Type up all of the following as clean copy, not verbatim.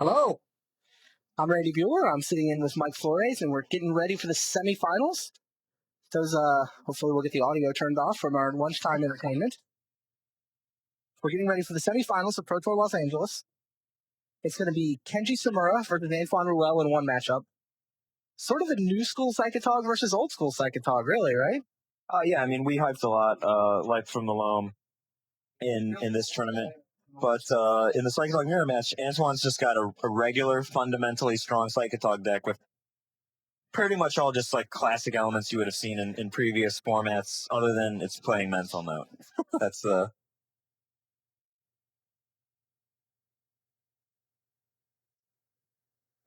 Hello, I'm Randy Bueller. I'm sitting in with Mike Flores, and we're getting ready for the semifinals. Hopefully we'll get the audio turned off from our lunchtime entertainment. We're getting ready for the semifinals of Pro Tour Los Angeles. It's going to be Kenji Tsumura versus Antoine Ruel in one matchup. Sort of a new school Psychatog versus old school Psychatog, really, right? Yeah, I mean, we hyped a lot, like from the loam in this tournament. But in the Psychatog mirror match, Antoine's just got a regular, fundamentally strong Psychatog deck with pretty much all just like classic elements you would have seen in previous formats, other than it's playing mental note. That's The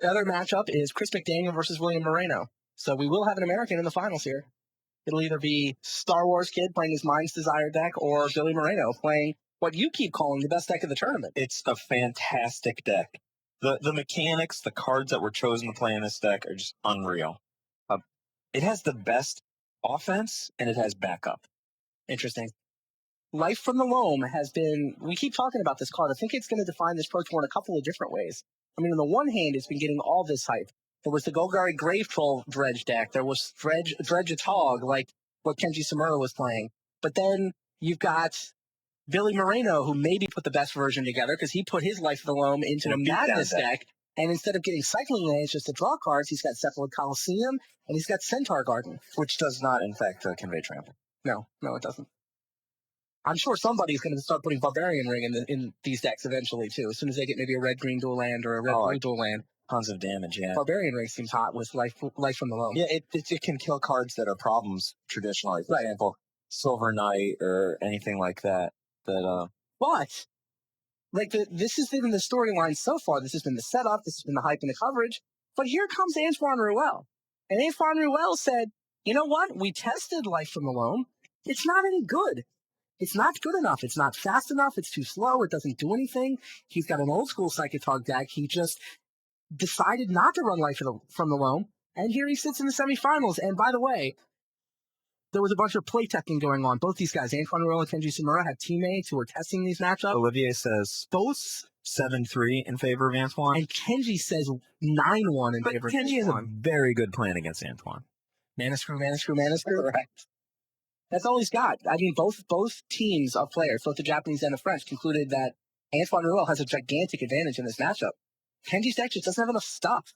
other matchup is Chris McDaniel versus William Moreno. So we will have an American in the finals here. It'll either be Star Wars Kid playing his Mind's Desire deck or Billy Moreno playing what you keep calling the best deck of the tournament. It's a fantastic deck. The mechanics, the cards that were chosen to play in this deck are just unreal. It has the best offense, and it has backup. Interesting. Life from the Loam has been, we keep talking about this card. I think it's going to define this Pro Tour in a couple of different ways. I mean, on the one hand, it's been getting all this hype. There was the Golgari Grave Troll Dredge deck. There was Dredgatog, like what Kenji Tsumura was playing. But then you've got Billy Moreno, who maybe put the best version together because he put his Life of the Loam into a Madness deck. And instead of getting cycling lanes just to draw cards, he's got Cephalid Coliseum and he's got Centaur Garden. Which does not, in fact, convey trample. No, it doesn't. I'm sure somebody's going to start putting Barbarian Ring in these decks eventually, too, as soon as they get maybe a red-green dual land or a red-blue dual land. Tons of damage, yeah. Barbarian Ring seems hot with Life from the Loam. Yeah, it can kill cards that are problems traditionally. For example, Silver Knight or anything like that. But this has been the storyline so far. This has been the setup. This has been the hype and the coverage. But here comes Antoine Ruel. And Antoine Ruel said, you know what? We tested Life from the Loam. It's not any good. It's not good enough. It's not fast enough. It's too slow. It doesn't do anything. He's got an old school Psychatog deck. He just decided not to run Life from the Loam. And here he sits in the semifinals. And by the way, there was a bunch of playtesting going on. Both these guys, Antoine Ruel and Kenji Tsumura, had teammates who were testing these matchups. Olivier says both 7-3 in favor of Antoine. And Kenji says 9-1 in favor of Antoine. Kenji is a very good plan against Antoine. Mana screw. Right. That's all he's got. I mean, both teams of players, both the Japanese and the French, concluded that Antoine Ruel has a gigantic advantage in this matchup. Kenji's deck just doesn't have enough stuff.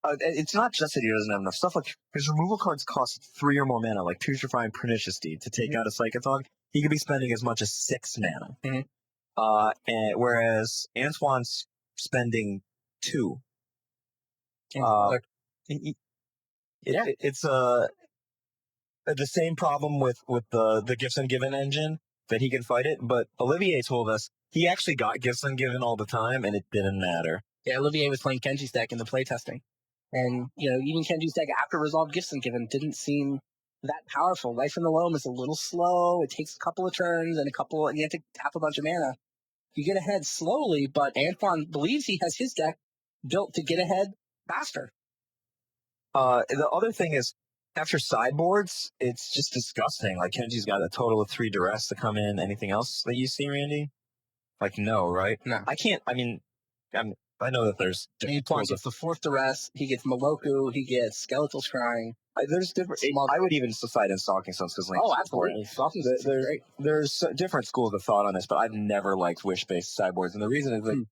It's not just that he doesn't have enough stuff. Like, his removal cards cost 3 or more mana, like Putrefying Pernicious Deed, to take out a Psychatog. He could be spending as much as 6 mana. Whereas Antoine's spending 2. It's the same problem with the Gifts Ungiven engine, that he can fight it. But Olivier told us he actually got Gifts Ungiven all the time, and it didn't matter. Yeah, Olivier was playing Kenji's deck in the playtesting. And, even Kenji's deck after Resolved Gifts Ungiven didn't seem that powerful. Life in the Loam is a little slow. It takes a couple of turns and you have to tap a bunch of mana. You get ahead slowly, but Antoine believes he has his deck built to get ahead faster. The other thing is, after sideboards, it's just disgusting. Like, Kenji's got a total of 3 duress to come in. Anything else that you see, Randy? Like, no, right? No. I know that there's... Antoine gets the 4th duress. He gets Moloku. He gets Skeletal Scrying. There's different... I would even decide in Stalking Stones because... Oh, absolutely. Stalking Stones is great. There's different schools of thought on this, but I've never liked wish-based sideboards. And the reason is that...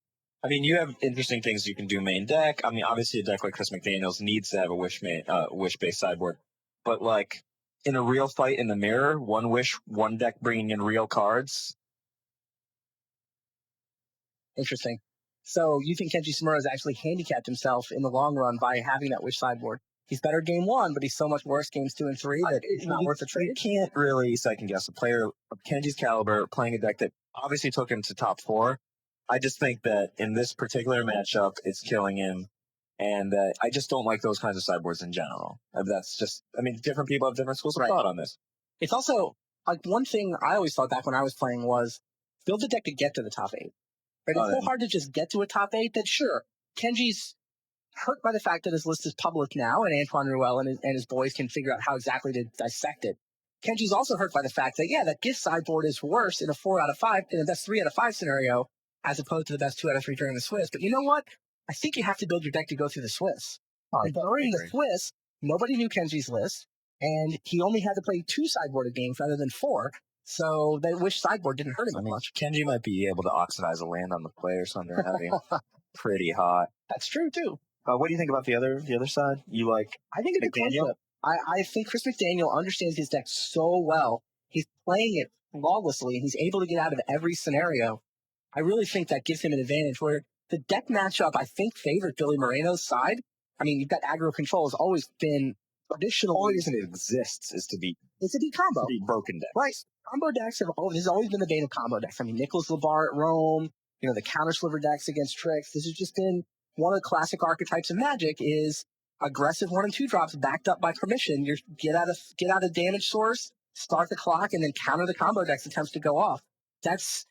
you have interesting things you can do main deck. Obviously a deck like Chris McDaniel's needs to have a wish-based sideboard. But, like, in a real fight in the mirror, one wish, one deck bringing in real cards. Interesting. So you think Kenji Tsumura has actually handicapped himself in the long run by having that wish sideboard? He's better game 1, but he's so much worse games 2 and 3 that it's not worth the trade. You can't really second-guess a player of Kenji's caliber playing a deck that obviously took him to top 4. I just think that in this particular matchup, it's killing him. And I just don't like those kinds of sideboards in general. That's just, different people have different schools of thought on this. It's also, like, one thing I always thought back when I was playing was build a deck to get to the top 8. Right? It's so hard to just get to a top 8 that, sure, Kenji's hurt by the fact that his list is public now and Antoine Ruel and his boys can figure out how exactly to dissect it. Kenji's also hurt by the fact that, that gift sideboard is worse in a 4 out of 5, in a best 3 out of 5 scenario, as opposed to the best 2 out of 3 during the Swiss. But you know what? I think you have to build your deck to go through the Swiss. I During the agree. Swiss, nobody knew Kenji's list, and he only had to play 2 sideboarded games rather than 4. So they wish sideboard didn't hurt him much. Kenji might be able to oxidize a land on the play or something. Pretty hot. That's true too. What do you think about the other side? You like? I think it's a coin flip. I think Chris McDaniel understands his deck so well. He's playing it flawlessly, and he's able to get out of every scenario. I really think that gives him an advantage where the deck matchup, I think, favored Billy Moreno's side. I mean, you've got aggro control has always been traditional. The only reason it exists is to be combo. To be broken decks. Right. Combo decks this has always been the bane of combo decks. I mean, Nicholas Labar at Rome, the counter sliver decks against tricks. This has just been one of the classic archetypes of Magic is aggressive 1 and 2 drops backed up by permission. You get out of damage source, start the clock, and then counter the combo deck's attempts to go off. That's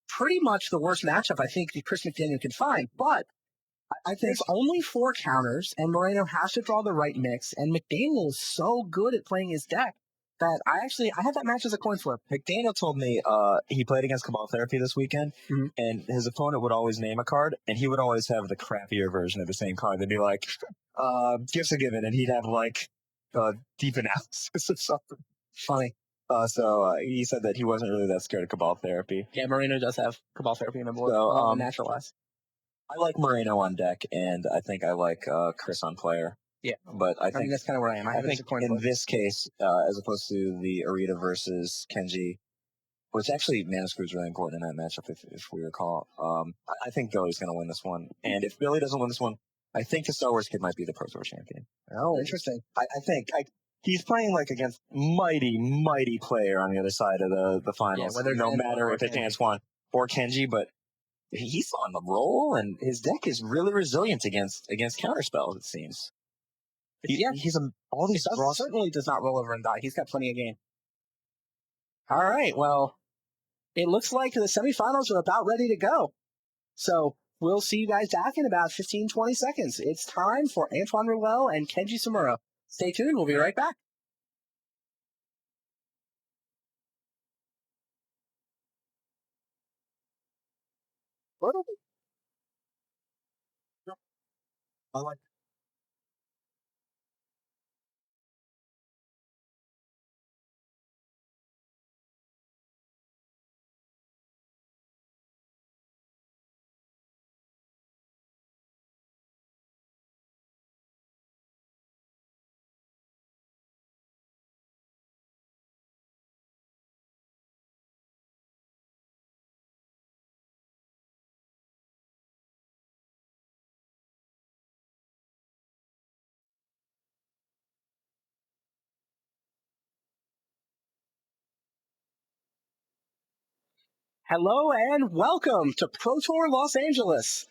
pretty much the worst matchup I think Chris McDaniel can find. But I think there's only 4 counters, and Moreno has to draw the right mix. And McDaniel is so good at playing his deck that I had that match as a coin flip. McDaniel told me he played against Cabal Therapy this weekend, and his opponent would always name a card, and he would always have the crappier version of the same card. They'd be like, gifts are given, and he'd have like deep analysis or something. Funny. So he said that he wasn't really that scared of Cabal Therapy. Yeah, Moreno does have Cabal Therapy in the board. So, naturalized. I like Moreno on deck, and I think I like Chris on player. Yeah, but I think that's kind of where I am. I think in this case, as opposed to the Arita versus Kenji, which actually Mana Screw is really important in that matchup, if we recall. I think Billy's going to win this one, and if Billy doesn't win this one, I think the Star Wars kid might be the Pro Tour champion. Oh, interesting. I think he's playing like against mighty player on the other side of the finals. Yeah, no matter if it's Antoine or Kenji, but he's on the roll, and his deck is really resilient against counterspells. It seems. All these draws certainly does not roll over and die. He's got plenty of game. All right, well, it looks like the semifinals are about ready to go. So we'll see you guys back in about 15, 20 seconds. It's time for Antoine Ruel and Kenji Tsumura. Stay tuned. We'll be right back. I like. Hello and welcome to Pro Tour Los Angeles.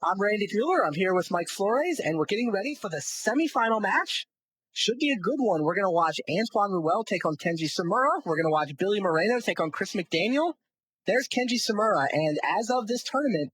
I'm Randy Bueller. I'm here with Mike Flores, and we're getting ready for the semifinal match. Should be a good one. We're going to watch Antoine Ruel take on Kenji Tsumura. We're going to watch Billy Moreno take on Chris McDaniel. There's Kenji Tsumura, and as of this tournament,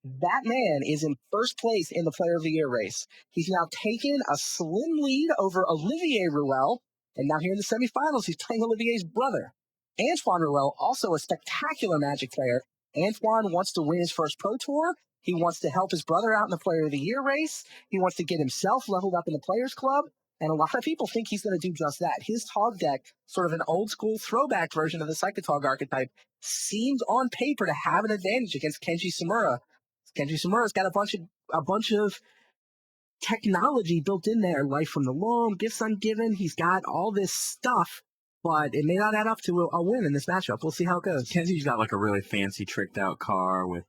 that man is in first place in the Player of the Year race. He's now taken a slim lead over Olivier Ruel, and now here in the semifinals, he's playing Olivier's brother. Antoine Ruel, also a spectacular Magic player. Antoine wants to win his first Pro Tour. He wants to help his brother out in the Player of the Year race. He wants to get himself leveled up in the Players Club. And a lot of people think he's going to do just that. His Tog deck, sort of an old school throwback version of the Psychatog archetype, seems on paper to have an advantage against Kenji Tsumura. Kenji Tsumura's got a bunch of technology built in there, life from the loam, gifts ungiven. He's got all this stuff, but it may not add up to a win in this matchup. We'll see how it goes. Kenji's got like a really fancy tricked out car with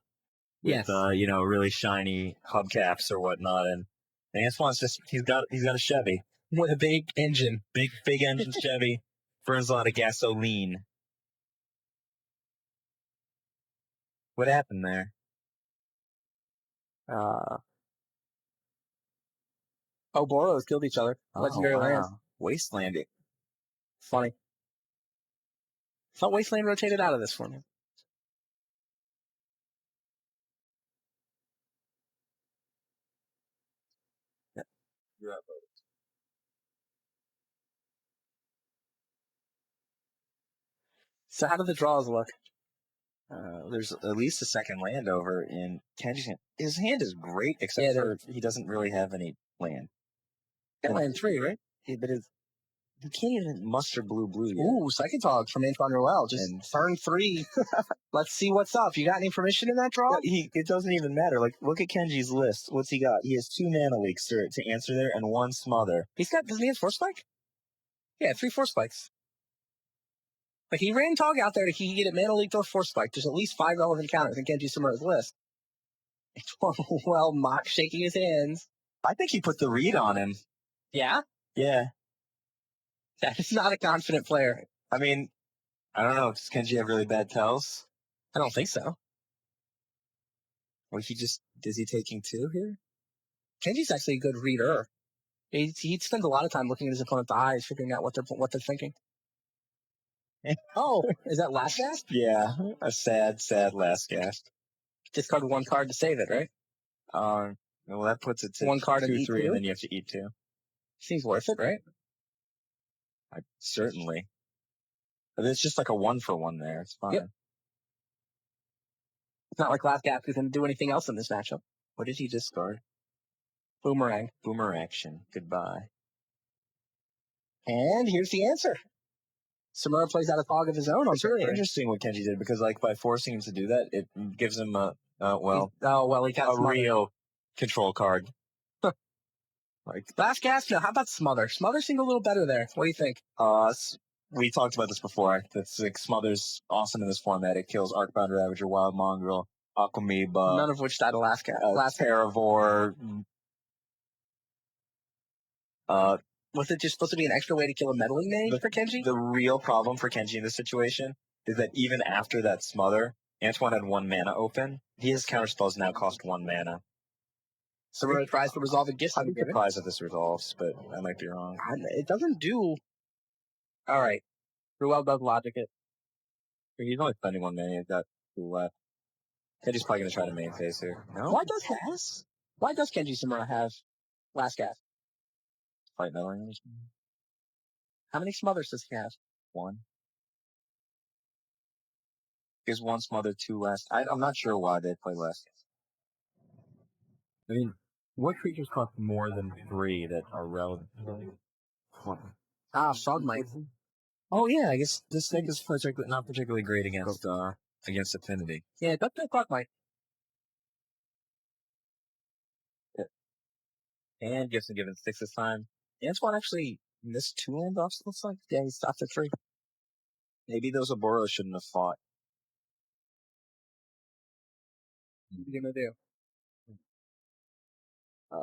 really shiny hubcaps or whatnot, and Antoine's he's got a Chevy with a big engine, big engine Chevy, burns a lot of gasoline. What happened there? Boros killed each other. Legendary lands. Wastelanding. Funny. Thought Wasteland rotated out of this for me. Yeah. You're up. So how do the draws look? There's at least a second land over in Kenji's hand. His hand is great, except for he doesn't really have any land. Got land 3, right? Yeah, but he can't even muster blue yet. Ooh, Psychatog from Antoine Ruel. Just turn 3. Let's see what's up. You got any information in that draw? It doesn't even matter. Like, look at Kenji's list. What's he got? He has 2 mana leaks to answer there and 1 smother. Doesn't he have 4 spike? Yeah, 3 4 spikes. But he ran Tog out there to he get a mana leak or 4 spike. There's at least 5 relevant counters in Kenji Tsumura's list. Well, Mock shaking his hands. I think he put the read on him. Yeah? Yeah. That is not a confident player. I mean, I don't know. Does Kenji have really bad tells? I don't think so. Or is he taking 2 here? Kenji's actually a good reader. He spends a lot of time looking at his opponent's eyes, figuring out what they're thinking. Oh, is that last gasp? Yeah, a sad last gasp. Discard 1 card to save it, right? Well, that puts it to 1 card 2, and 3, eat 2? and then you have to eat 2. Seems worth it, right? Certainly. But it's just like a 1-for-1 there. It's fine. Yep. It's not like last gasp is going to do anything else in this matchup. What did he discard? Boomerang. Boomer action. Goodbye. And here's the answer. Tsumura plays out a Tog of his own. It's really interesting what Kenji did, because like by forcing him to do that, it gives him a real control card. Like last gasp. No, how about Smother? Smother seemed a little better there. What do you think? We talked about this before. That's like Smother's awesome in this format. It kills Arcbound Ravager, Wild Mongrel, Aquamoeba. None of which died last gasp. Last Paravore. Was it just supposed to be an extra way to kill a meddling name for Kenji? The real problem for Kenji in this situation is that even after that Smother, Antoine had 1 mana open. His counterspells now cost 1 mana. Tsumura tries to resolve a gift. I'm surprised that this resolves, but I might be wrong. It doesn't do. All right. Ruel does logic it. He's only spending 1 mana. He's got 2 left. Kenji's probably going to try to main phase here. No? Why does Kenji Tsumura have last gasp? Fight meddling. How many Smothers does he have? 1. Gives 1 smother, 2 last. I'm not sure why they play last. I mean, what creatures cost more than 3 that are relevant? Frogmite. Oh yeah, I guess this thing is not particularly great against Affinity. Yeah, don't play Frogmite. Yeah. And gets him given 6 this time. Antoine actually missed 2 land offs, it looks like. Yeah, he stopped at 3. Maybe those Aboros shouldn't have fought. What are you going to do? A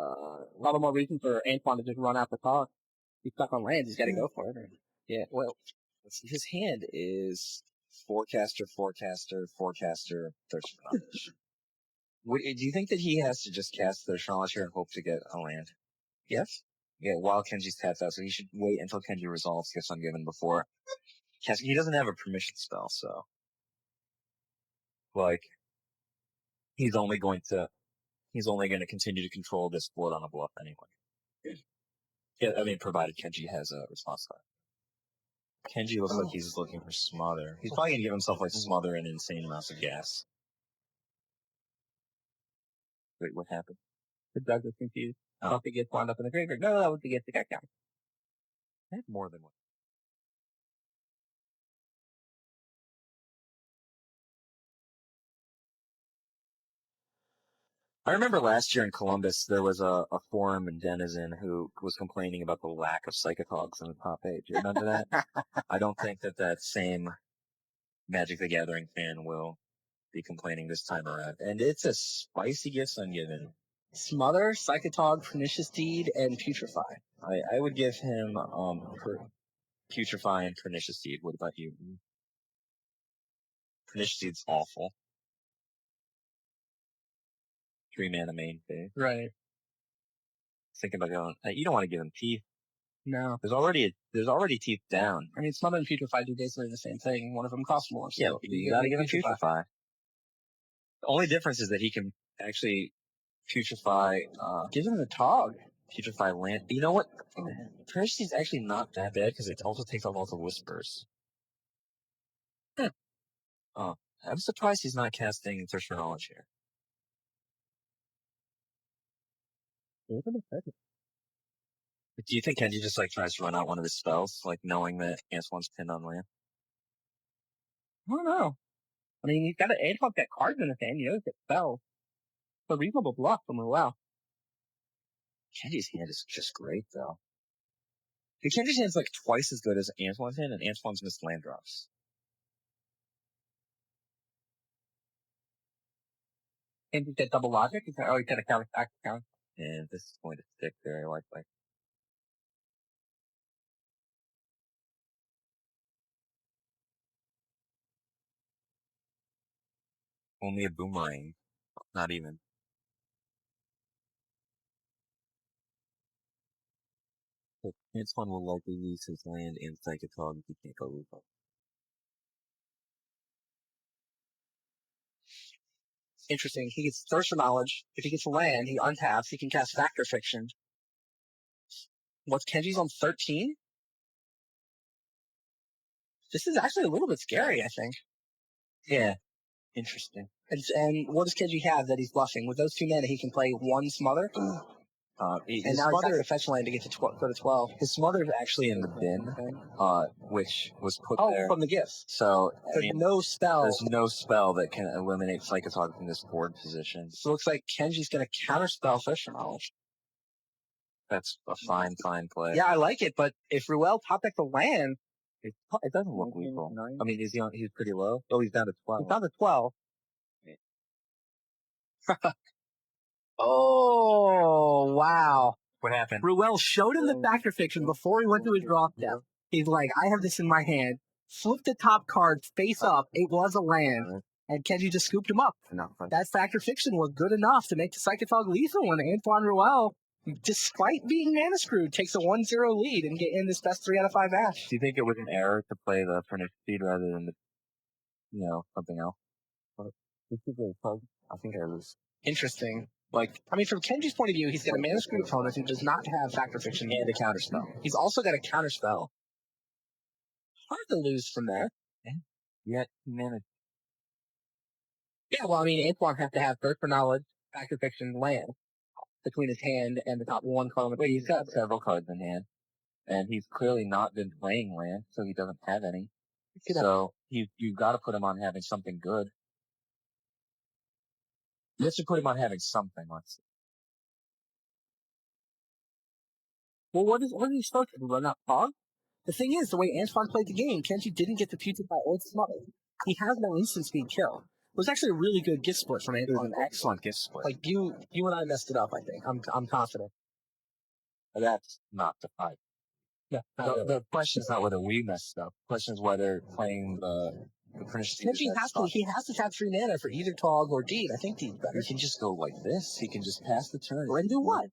lot more reason for Antoine to just run out the Tog. He's stuck on lands. He's got to go for it. Yeah, well, his hand is Forecaster, Thirst for Knowledge. Do you think that he has to just cast Thirst for Knowledge here and hope to get a land? Yes. Yeah, while Kenji's tapped out, so he should wait until Kenji resolves gets ungiven before. He doesn't have a permission spell, so. Like, he's only going to continue to control this board on a bluff anyway. Yeah, I mean, provided Kenji has a response card. Kenji looks like he's looking for Smother. He's probably gonna give himself like Smother and insane amounts of gas. Wait, what happened? The Doug was confused. I thought the gift wound up in the graveyard. No, that was the gift that got down. I had more than one. I remember last year in Columbus, there was a forum and denizen who was complaining about the lack of Psychatogs in the top 8. Do you remember that? I don't think that same Magic the Gathering fan will be complaining this time around. And it's a spicy gift ungiven. Smother, Psychatog, Pernicious Deed, and Putrefy. I would give him Putrefy and Pernicious Deed. What about you? Pernicious Deed's awful. 3 mana main phase. Right. Thinking about going. You don't want to give him Teeth. No. There's already Teeth down. I mean, Smother and Putrefy do basically the same thing. One of them costs more. So yeah, you gotta give him Putrefy. The only difference is that he can actually Putrefy. Give him the Tog. Putrefy land. You know what? Pernicious Deed's actually not that bad because it also takes off lots of Whispers. I'm surprised he's not casting Thirst for Knowledge here. Do you think Kenji just tries to run out one of his spells, knowing that Antoine's pinned on land? I don't know. I mean, he's got an Antoine's got cards in his hand. You know, he gets spells. It's a reasonable bluff from Ruel. Kenji's hand is just great, though. Kenji's hand's twice as good as Antoine's hand, and Antoine's missed land drops. Kenji's got double logic. He's got a counter back count. And this is going to stick very likely. Only a boomerang. Not even. Antoine will likely lose his land and Psychatog if he can't go Ruel. Interesting. He gets Thirst for Knowledge. If he gets land, he untaps. He can cast Factor Fiction. What's Kenji's on 13? This is actually a little bit scary, I think. Yeah. Interesting. And what does Kenji have that he's bluffing? With those two mana, he can play one Smother. And now he's got to fetch land to get to go to 12. His Smother is actually in the bin, which was put there. From the gifts. So, there's no spell. There's no spell that can eliminate Psychatog from this board position. So it looks like Kenji's going to counterspell Thirst for Knowledge. That's a fine play. Yeah, I like it, but if Ruel top deck the land, it doesn't look lethal. I mean, he's pretty low? Oh, he's down to 12. He's down to 12. Oh, wow. What happened? Ruel showed him the Factor Fiction before he went to his drop down. He's like, I have this in my hand. Flipped the top card face up. It was a land. And Kenji just scooped him up. That Factor Fiction was good enough to make the Psychatog lethal when Antoine Ruel, despite being mana screwed, takes a 1-0 lead and get in this best 3 out of 5 match. Do you think it was an error to play the Pernicious Seed rather than something else? I think I was. Interesting. From Kenji's point of view, he's got a mana screwed opponent who does not have Factor Fiction and a counterspell. He's also got a counterspell. Hard to lose from that. Yet he managed. Yeah, well, Antoine has to have Thirst for Knowledge, Factor Fiction, land between his hand and the top one column. Wait, he's got several cards in hand, and he's clearly not been playing land, so he doesn't have any. So you've got to put him on having something good. You have to put him on having something. Let's see. Well, what is he supposed to run out Tog? The thing is, the way Antoine played the game, Kenji didn't get the Putrefy or Smother. He has no instant speed kill. It was actually a really good gift split from Antoine. It was an excellent gift split. You and I messed it up, I think. I'm confident. That's not the fight. Yeah. The question is not whether we messed up. The question is whether playing the Pernicious Seed. He has to tap 3 mana for either Tog or Deed. I think Deed's better. He can just go like this. He can just pass the turn. And do what? Do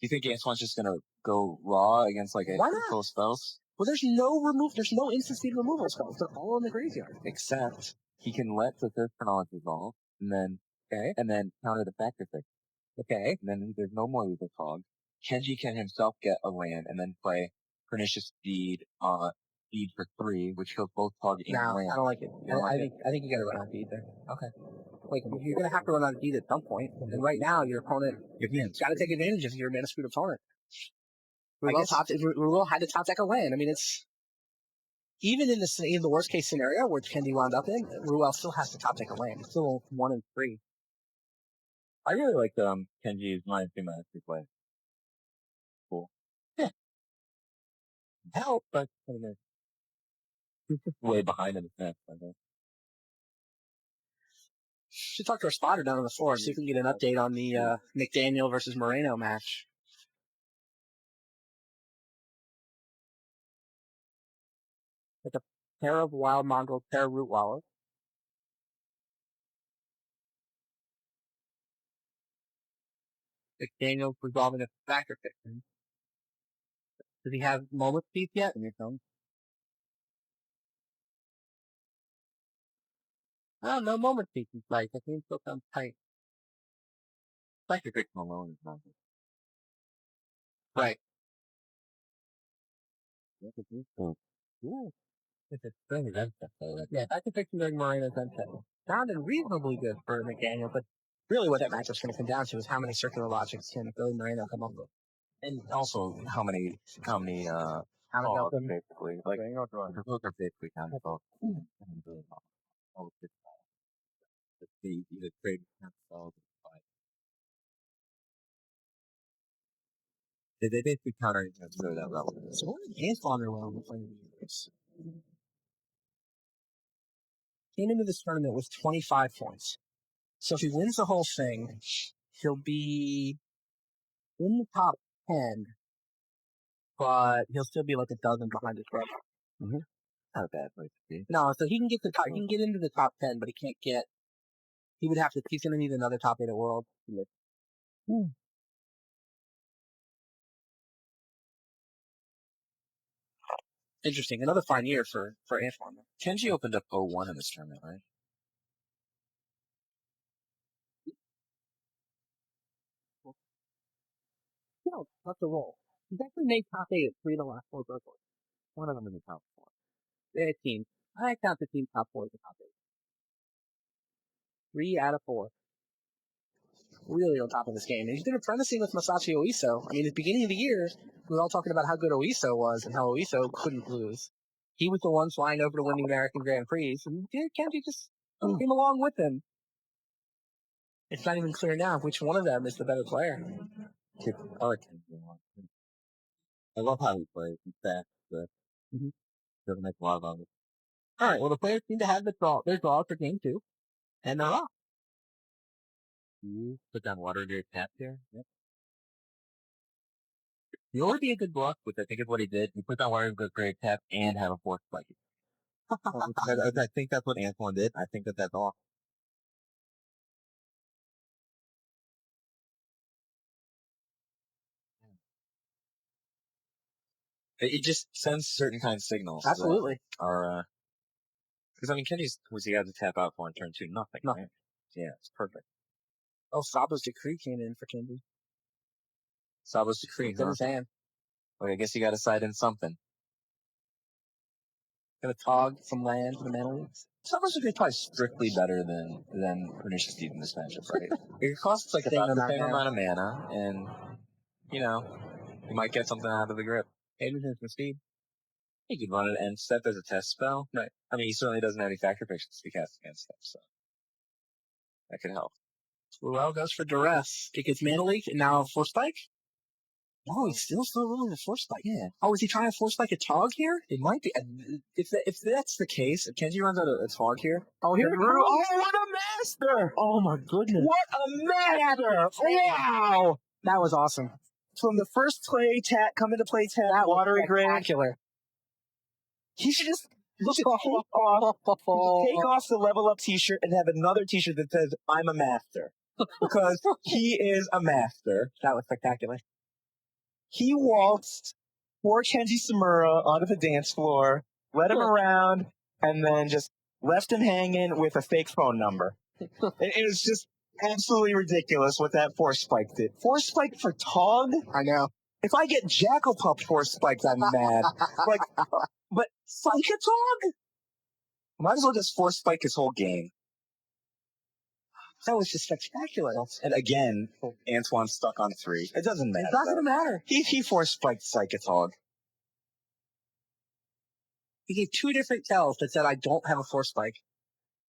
you think Antoine's just gonna go raw against a full spells? Well, there's no instant speed removal spells. They're all in the graveyard. Except he can let the Thirst for Knowledge resolve, and then counter the Factor Fiction. Okay. And then there's no more lethal Tog. Kenji can himself get a land and then play Pernicious Deed, Deed for 3, which kills both Tog and land. I don't like it. I think you gotta run out of Deed there. Okay. You're gonna have to run out of Deed at some point. And right now, your opponent got to take advantage of your mana screwed opponent. Ruel had to top deck a land. It's even in the worst case scenario where Kenji wound up in, Ruel still has to top deck a land. It's still 1 and 3. I really like Kenji's -2 mana play. Cool. Yeah. Help, but he's just way behind in the fence, I think. Should talk to our spotter down on the floor, see if we can get an update on the McDaniel versus Moreno match. Like a pair of wild mongrels, pair of root wallows. McDaniel's resolving a Factor Fiction. Does he have moment speed yet? In your phone? Oh, no moment speed. I think it still sounds tight. Factor Fiction alone is not good. Right. Yeah. If it's during event yeah, I can picture during Moreno's event set. Sounded reasonably good for McDaniel, but really what that matchup's going to come down to is how many circular logics can Billy Moreno come up with. And also how many How calls, basically. Like, those are basically kind of calls. The either trade calls. They basically counter that level. So what did Antoine Ruel playing years? Came into this tournament with 25 points. So if he wins the whole thing, he'll be in the top 10, but he'll still be like a dozen behind his brother. Mm-hmm. Not a bad place to be. No, so he can get he can get into the top 10, but he can't get. He's going to need another top 8 at World. Interesting. Another fine year for Antoine. Kenji opened up 0-1 in this tournament, right? No, that's a roll. He's actually made top 8 at 3 of the last 4 records. One of them in the top 4. They team. I count the team top 4 as the top 8. 3 out of 4. Really on top of this game. And he's been apprenticing with Masashi Oiso. I mean, at the beginning of the year, we were all talking about how good Oiso was and how Oiso couldn't lose. He was the one flying over to win the American Grand Prix, and Kenji just came along with him. It's not even clear now which one of them is the better player. I love how he plays. He's fast, but doesn't make a lot of it. All right, well, the players seem to have their draw for game 2, and they're off. You put down water in your tap here? Yep. You know what would be a good block? Which I think is what he did. He put down water in a great tap and have a force spike. I think that's what Antoine did. I think that's all. It just sends certain kinds of signals. Absolutely. Are because I mean, Kenji's was he had to tap out for on turn 2? Nothing. Nothing. Right? Yeah, it's perfect. Oh, Sabo's decree came in for Kenji. Sabo's decree. Good as hand. Well, I guess you got to side in something. Got a Tog from land to the mana leagues. Sabo's decree is probably strictly better than Pernicious Deed in this matchup, right? It costs like about the same amount of mana, and you might get something out of the grip. Adrian's for speed. He could run it end step as a test spell. Right. I mean, he certainly doesn't have any factor pictures to be cast against step, so that could help. Ruel goes for duress. It gets mana leak and now force spike. Oh, he's still willing to force spike. Yeah. Oh, is he trying to force spike a Tog here? It might be. If that's the case, if Kenji runs out a Tog here. Oh, here it comes. Oh, what a master! Oh my goodness! What a master! Wow! That was awesome. From the first play tap, come into play tap, That watery grave. Spectacular. He should just take off the level up T-shirt and have another T-shirt that says "I'm a master," because he is a master. That was spectacular. He waltzed poor Kenji Tsumura onto the dance floor, led him around, and then just left him hanging with a fake phone number. It was just absolutely ridiculous what that force spike did. Force spike for Tog? I know. If I get Jackal Pup force spiked, I'm mad. But Psychatog? Might as well just force spike his whole game. That was just spectacular. And again, Antoine's stuck on 3. It doesn't matter. It doesn't matter. He force spiked Psychatog. He gave 2 different tells that said, I don't have a force spike.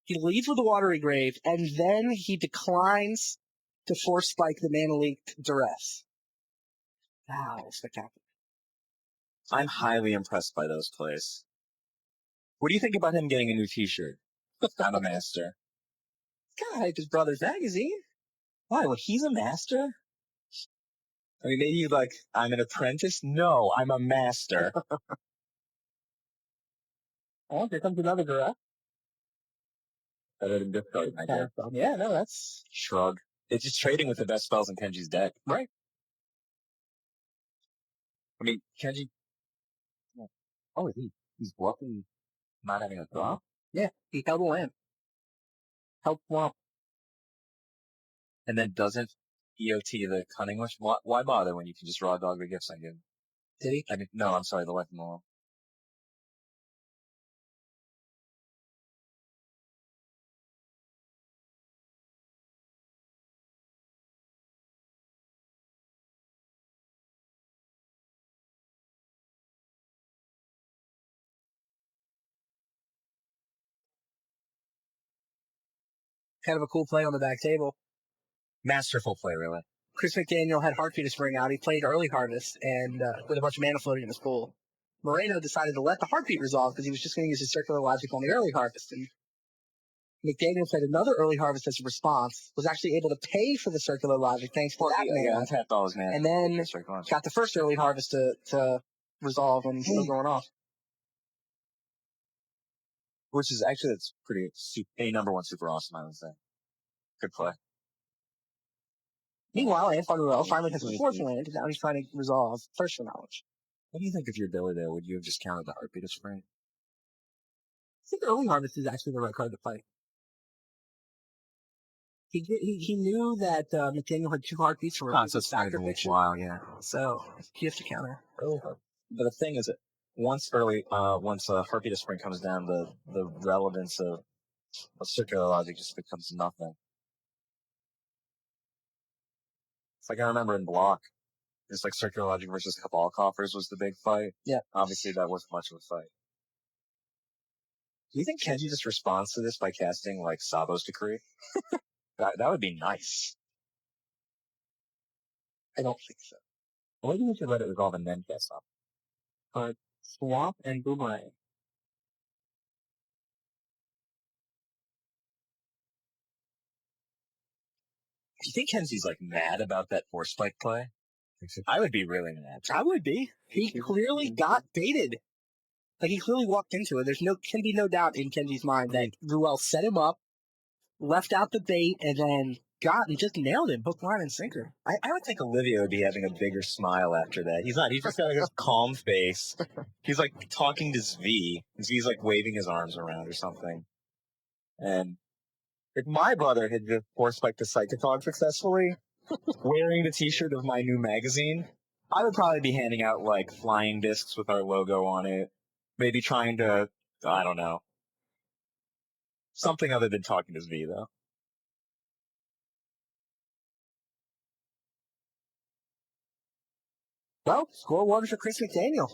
He leads with the watery grave, and then he declines to force spike the mana leak duress. Wow, spectacular. I'm highly impressed by those plays. What do you think about him getting a new T-shirt? I'm a master. Gotta hype his brother's magazine. Why? Well, he's a master? I mean, maybe like, I'm an apprentice? No, I'm a master. Oh, here comes another duress. Better than discard, I guess. Yeah, no, that's... Shrug. It's just trading with the best spells in Kenji's deck. Right. I mean, Kenji... Oh, he's bluffing not having a draw? Yeah, he held a land. Held swamp. And then doesn't EOT the Cunning Wish? Why bother when you can just raw dog the gifts I give? Did he? I mean, no, I'm sorry, the Weapon Law. kind of a cool play on the back table. Masterful play, really. Chris McDaniel had Heartbeat to spring out. He played Early Harvest and with a bunch of mana floating in his pool. Moreno decided to let the Heartbeat resolve because he was just going to use his Circular Logic on the Early Harvest. And McDaniel played another Early Harvest as a response, was actually able to pay for the Circular Logic thanks to that mana. Untapped all his mana. And then got the first Early Harvest to resolve and still going off. Which is actually, that's pretty, number one super awesome, I would say. Good play. Meanwhile, Antoine Ruel finally has the fourth land, and now he's trying to resolve Thirst for Knowledge. What do you think of your ability there? Would you have just countered the Heartbeat of Spring? I think Early Harvest is actually the right card to play. He knew that McDaniel had 2 Heartbeats for a while, yeah. So he has to counter Early Harvest. But the thing is that once Heartbeat of Spring comes down, the relevance of Circular Logic just becomes nothing. It's like I remember in Block, it's like Circular Logic versus Cabal Coffers was the big fight. Yeah. Obviously, that wasn't much of a fight. Do you think Kenji just responds to this by casting, like, Sabo's Decree? that would be nice. I don't think so. Well, maybe we should let it resolve and then cast up. But Swamp and Boomerang. Do you think Kenji's, like, mad about that Force Spike play? I would be really mad. I would be. He clearly got baited. Like, he clearly walked into it. Can be no doubt in Kenji's mind that Ruel set him up, left out the bait, and then got and just nailed him, hook, line, and sinker. I would think Olivia would be having a bigger smile after that. He's not. He's just got like a calm face. He's like talking to Zvi. Zvi's like waving his arms around or something. And if my brother had just force-spiked the Psychatog successfully, wearing the t-shirt of my new magazine, I would probably be handing out like flying discs with our logo on it. Maybe trying to, I don't know. Something other than talking to Zvi, though. Well, score 1 for Chris McDaniel.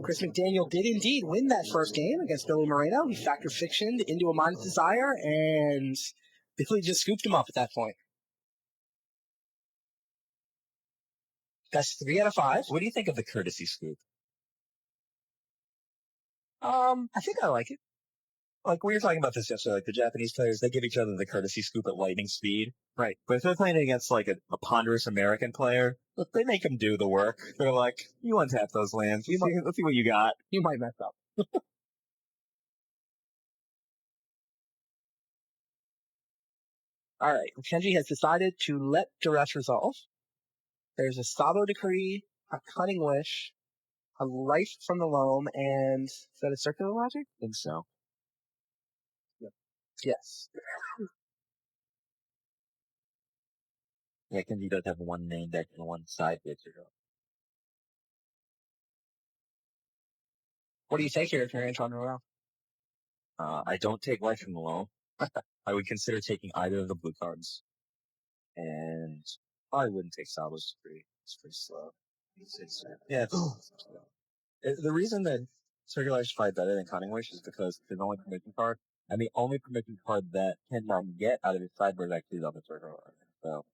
Chris McDaniel did indeed win that first game against Billy Moreno. He factor fictioned into a Mind's Desire and Billy just scooped him up at that point. That's 3 out of 5. What do you think of the courtesy scoop? I think I like it. Like, we were talking about this yesterday, like, the Japanese players, they give each other the courtesy scoop at lightning speed. Right. But if they're playing against, like, a ponderous American player, they make them do the work. They're like, you untap those lands. Let's see what you got. You might mess up. All right. Kenji has decided to let Duress resolve. There's a Sabo Decree, a Cunning Wish, a Life from the Loam, and is that a Circular Logic? I think so. Yes. Yeah, Kenji does have one main deck and one side deck. What do you take here if you're Antoine Ruel? I don't take Life from the Loam. I would consider taking either of the blue cards. And I wouldn't take Sabo's Decree. It's pretty slow. Yeah. The reason that Circular is probably better than Cunning Wish is because it's the only permission card, and the only permission card that can get out of his sideboard actually is on the Circular. So,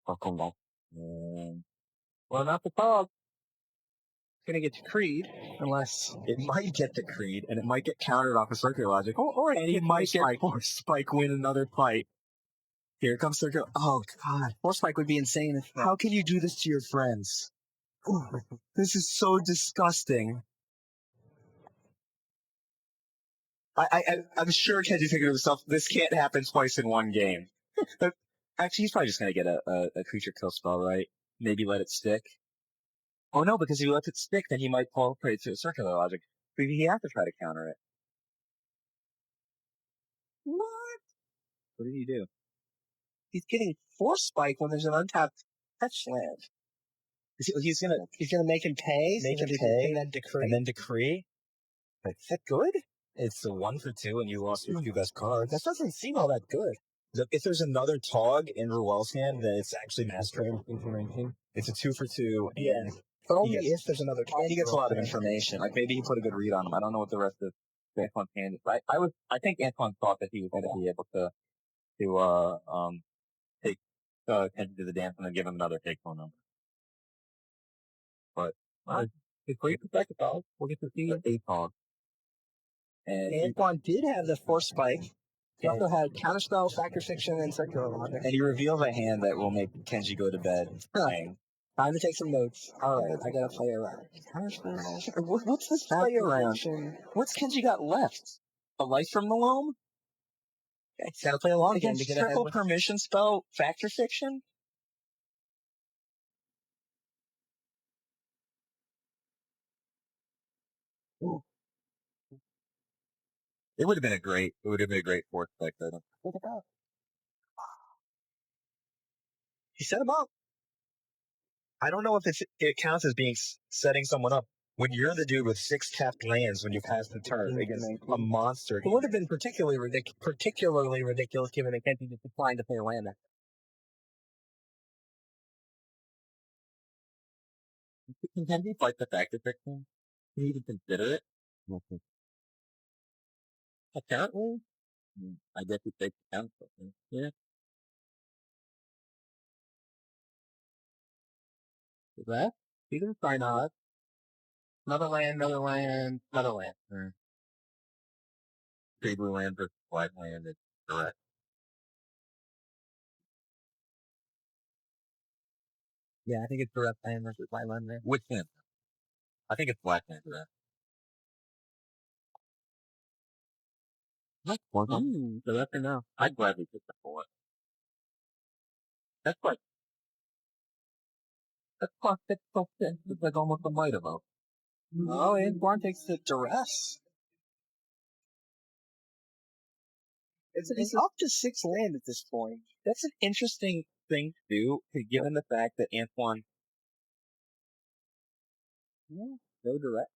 I'll come back. Well, not the Tog. It's going to get decreed, unless it might get decreed, and it might get countered off of Circular Logic, or it might get Force Spike win another fight. Here comes Circular. Oh, God. Force Spike would be insane. How can you do this to your friends? This is so disgusting. I'm sure Kenji's thinking to himself, this can't happen twice in one game. Actually, he's probably just going to get a creature kill spell, right? Maybe let it stick. Oh, no, because if he lets it stick, then he might fall prey to a Circular Logic. Maybe he has to try to counter it. What? What did he do? He's getting Force Spike when there's an untapped fetch land. He's gonna make him pay, and then decree. Like, is that good? It's a 1 for 2, and you lost your 2 best cards. That doesn't seem all that good. If there's another Tog in Ruel's hand, then it's actually Master Information. It's a 2 for 2, and but only if there's another Tog. He gets a lot of information. Like, maybe he put a good read on him. I don't know what the rest of Antoine's hand. I think Antoine thought that he was going to be able to take Kenji to the dance and then give him another take phone number. But it's great to Psychatog. We'll get to see Psychatog. And Antoine did have the force spike. He also had counterspell, factor fiction, and circular logic. And he reveals a hand that will make Kenji go to bed. Time to take some notes. All right, I gotta play around. What's this play around? What's Kenji got left? A life from the loam? He's gotta play a long game Against to get ahead. triple permission spell, factor fiction? Ooh. It would have been a great fourth spike though. Look at that. He set him up. I don't know if it counts as being setting someone up. When you're the dude with 6 tapped lands when you pass the turn against a monster. It would have been particularly ridiculous given that Kenji just declined to pay a land. Can Kenji fight the factor fiction? Can he even consider it? Apparently. I guess he takes account of it. Yeah. Is that? He didn't sign off. Another land. Three blue land versus white land is correct. Yeah, I think it's direct land versus white land there. Which land? I think it's black land direct. Direct or no? I'd gladly pick the bullet. That's like it's like almost a might about. Oh, Antoine takes the duress. It's up to 6 land at this point. That's an interesting thing to do, given the fact that Antoine. No direct.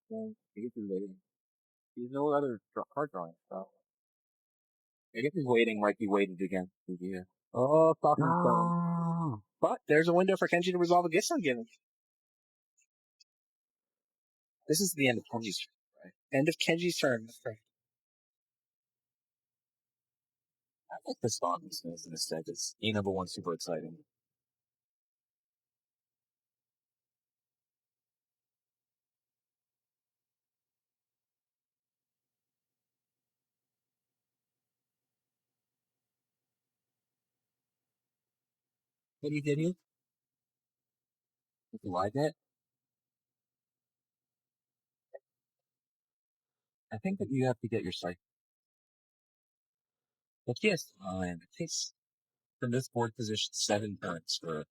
He's waiting. He's no other card drawing stuff. I guess he's waiting like he waited against the year. Oh, fucking stone. But there's a window for Kenji to resolve a gift giving. This is the end of Kenji's turn, right? End of Kenji's turn. That's right. I like the spawn instead. It's number 1 super exciting. What did you? Did you like it? I think that you have to get your psych. But yes, it takes from this board position 7 turns for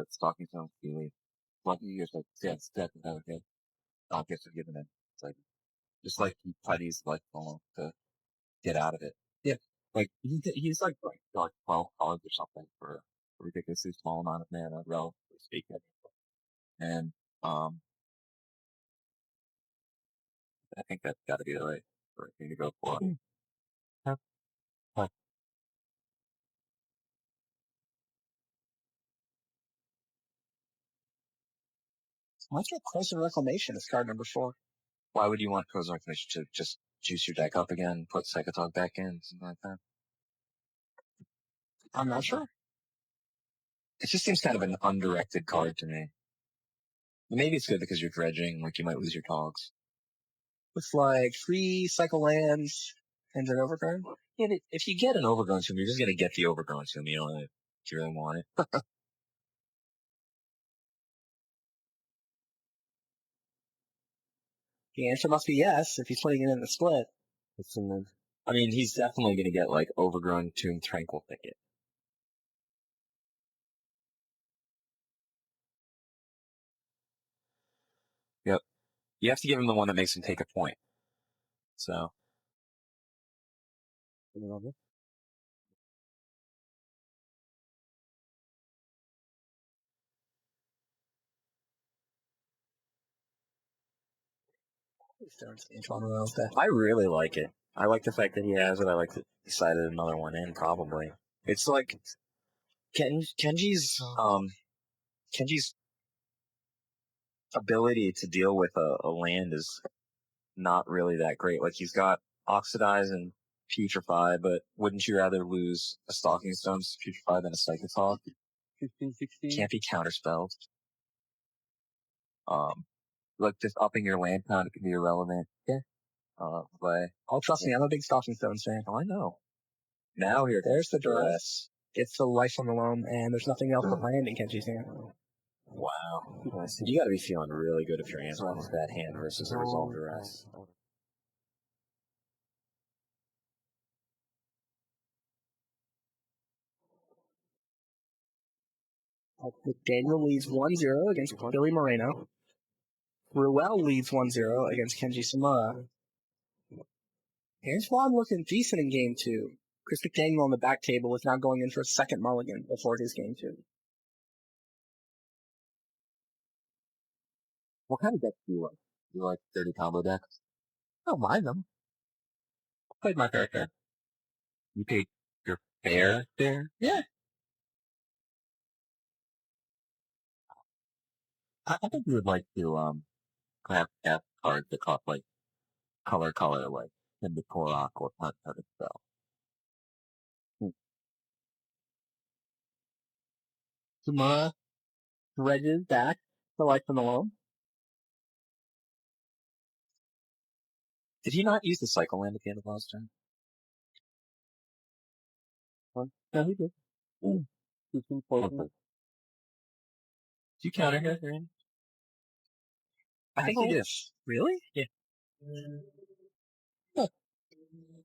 Stalking Stone Feely. Lucky you're like, yeah, it's definitely okay. I'll get to giving it. It's like, just like he putties like to get out of it. Yeah. Like, he's like 12 cards or something for a ridiculously small amount of mana, relatively speaking. And, I think that's gotta be the right thing to go for. Let's get Closer Reclamation as card number 4. Why would you want Closer Reclamation to just juice your deck up again, put Psychatog back in, something like that? I'm not sure. It just seems kind of an undirected card to me. Maybe it's good because you're dredging, like you might lose your Togs. It's like 3 cycle lands and an overgrown. Yeah, if you get an Overgrown Tomb, you're just gonna get the Overgrown Tomb. You don't really want it. The answer must be yes if he's putting it in the split. I mean, he's definitely gonna get like Overgrown Tomb Tranquil Thicket. Yep. You have to give him the one that makes him take a point. So. Antoine Ruel's deck. I really like it. I like the fact that he has it. I like that he decided another one in, probably. It's like Kenji's ability to deal with a land is not really that great. Like, he's got Oxidize and Putrefy, but wouldn't you rather lose a Stalking Stones to Putrefy than a Psychatog? 15, 16. Can't be counterspelled. Like, just upping your land count, it can be irrelevant. Yeah. Play. Oh, trust me, I'm a big Stalking Stones fan. Oh, I know. Now There's the duress. It's the life on the loam, and there's nothing else but land in Kenji's hand. Wow. You gotta be feeling really good if your Antoine is that hand versus a resolve duress. McDaniel leads 1-0 against Billy Moreno. Ruel leads 1-0 against Kenji Tsumura. Antoine looking decent in game 2. Chris McDaniel on the back table is now going in for a second mulligan before his game 2. What kind of decks do you like? Do you like 30 combo decks? I don't mind them. Played my fair share. You paid your fair there? Yeah. I think you would like to have cards that cost like color, like in the Korok or Punt spell. Tsumura dredges back the life on the loam. Did he not use the cycle land at the end of last turn? No, he did. He's been poisoned. Do you counter here, Green? I think you do. Really? Yeah. Huh.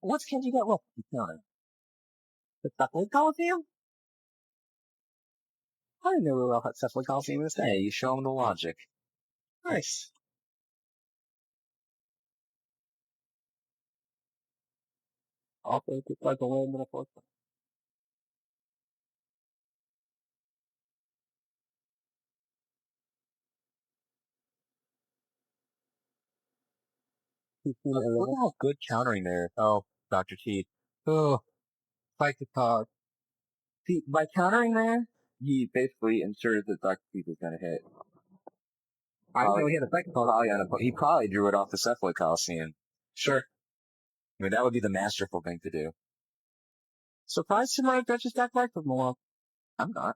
What's Kenji got left to counter? The Cephalid Coliseum? I didn't know Ruel had Cephalid Coliseum in his day. Hey, you show him the logic. Nice. Also, it's like a land in a force. Look at how good countering there. Oh, Dr. T. Oh, Psychatog. See, by countering there, he basically ensures that Dr. T is going to hit. I didn't know he had a Psychatog. He probably drew it off the Cephalid Coliseum. Sure. I mean, that would be the masterful thing to do. Surprised somebody got just that right from Malone. I'm not.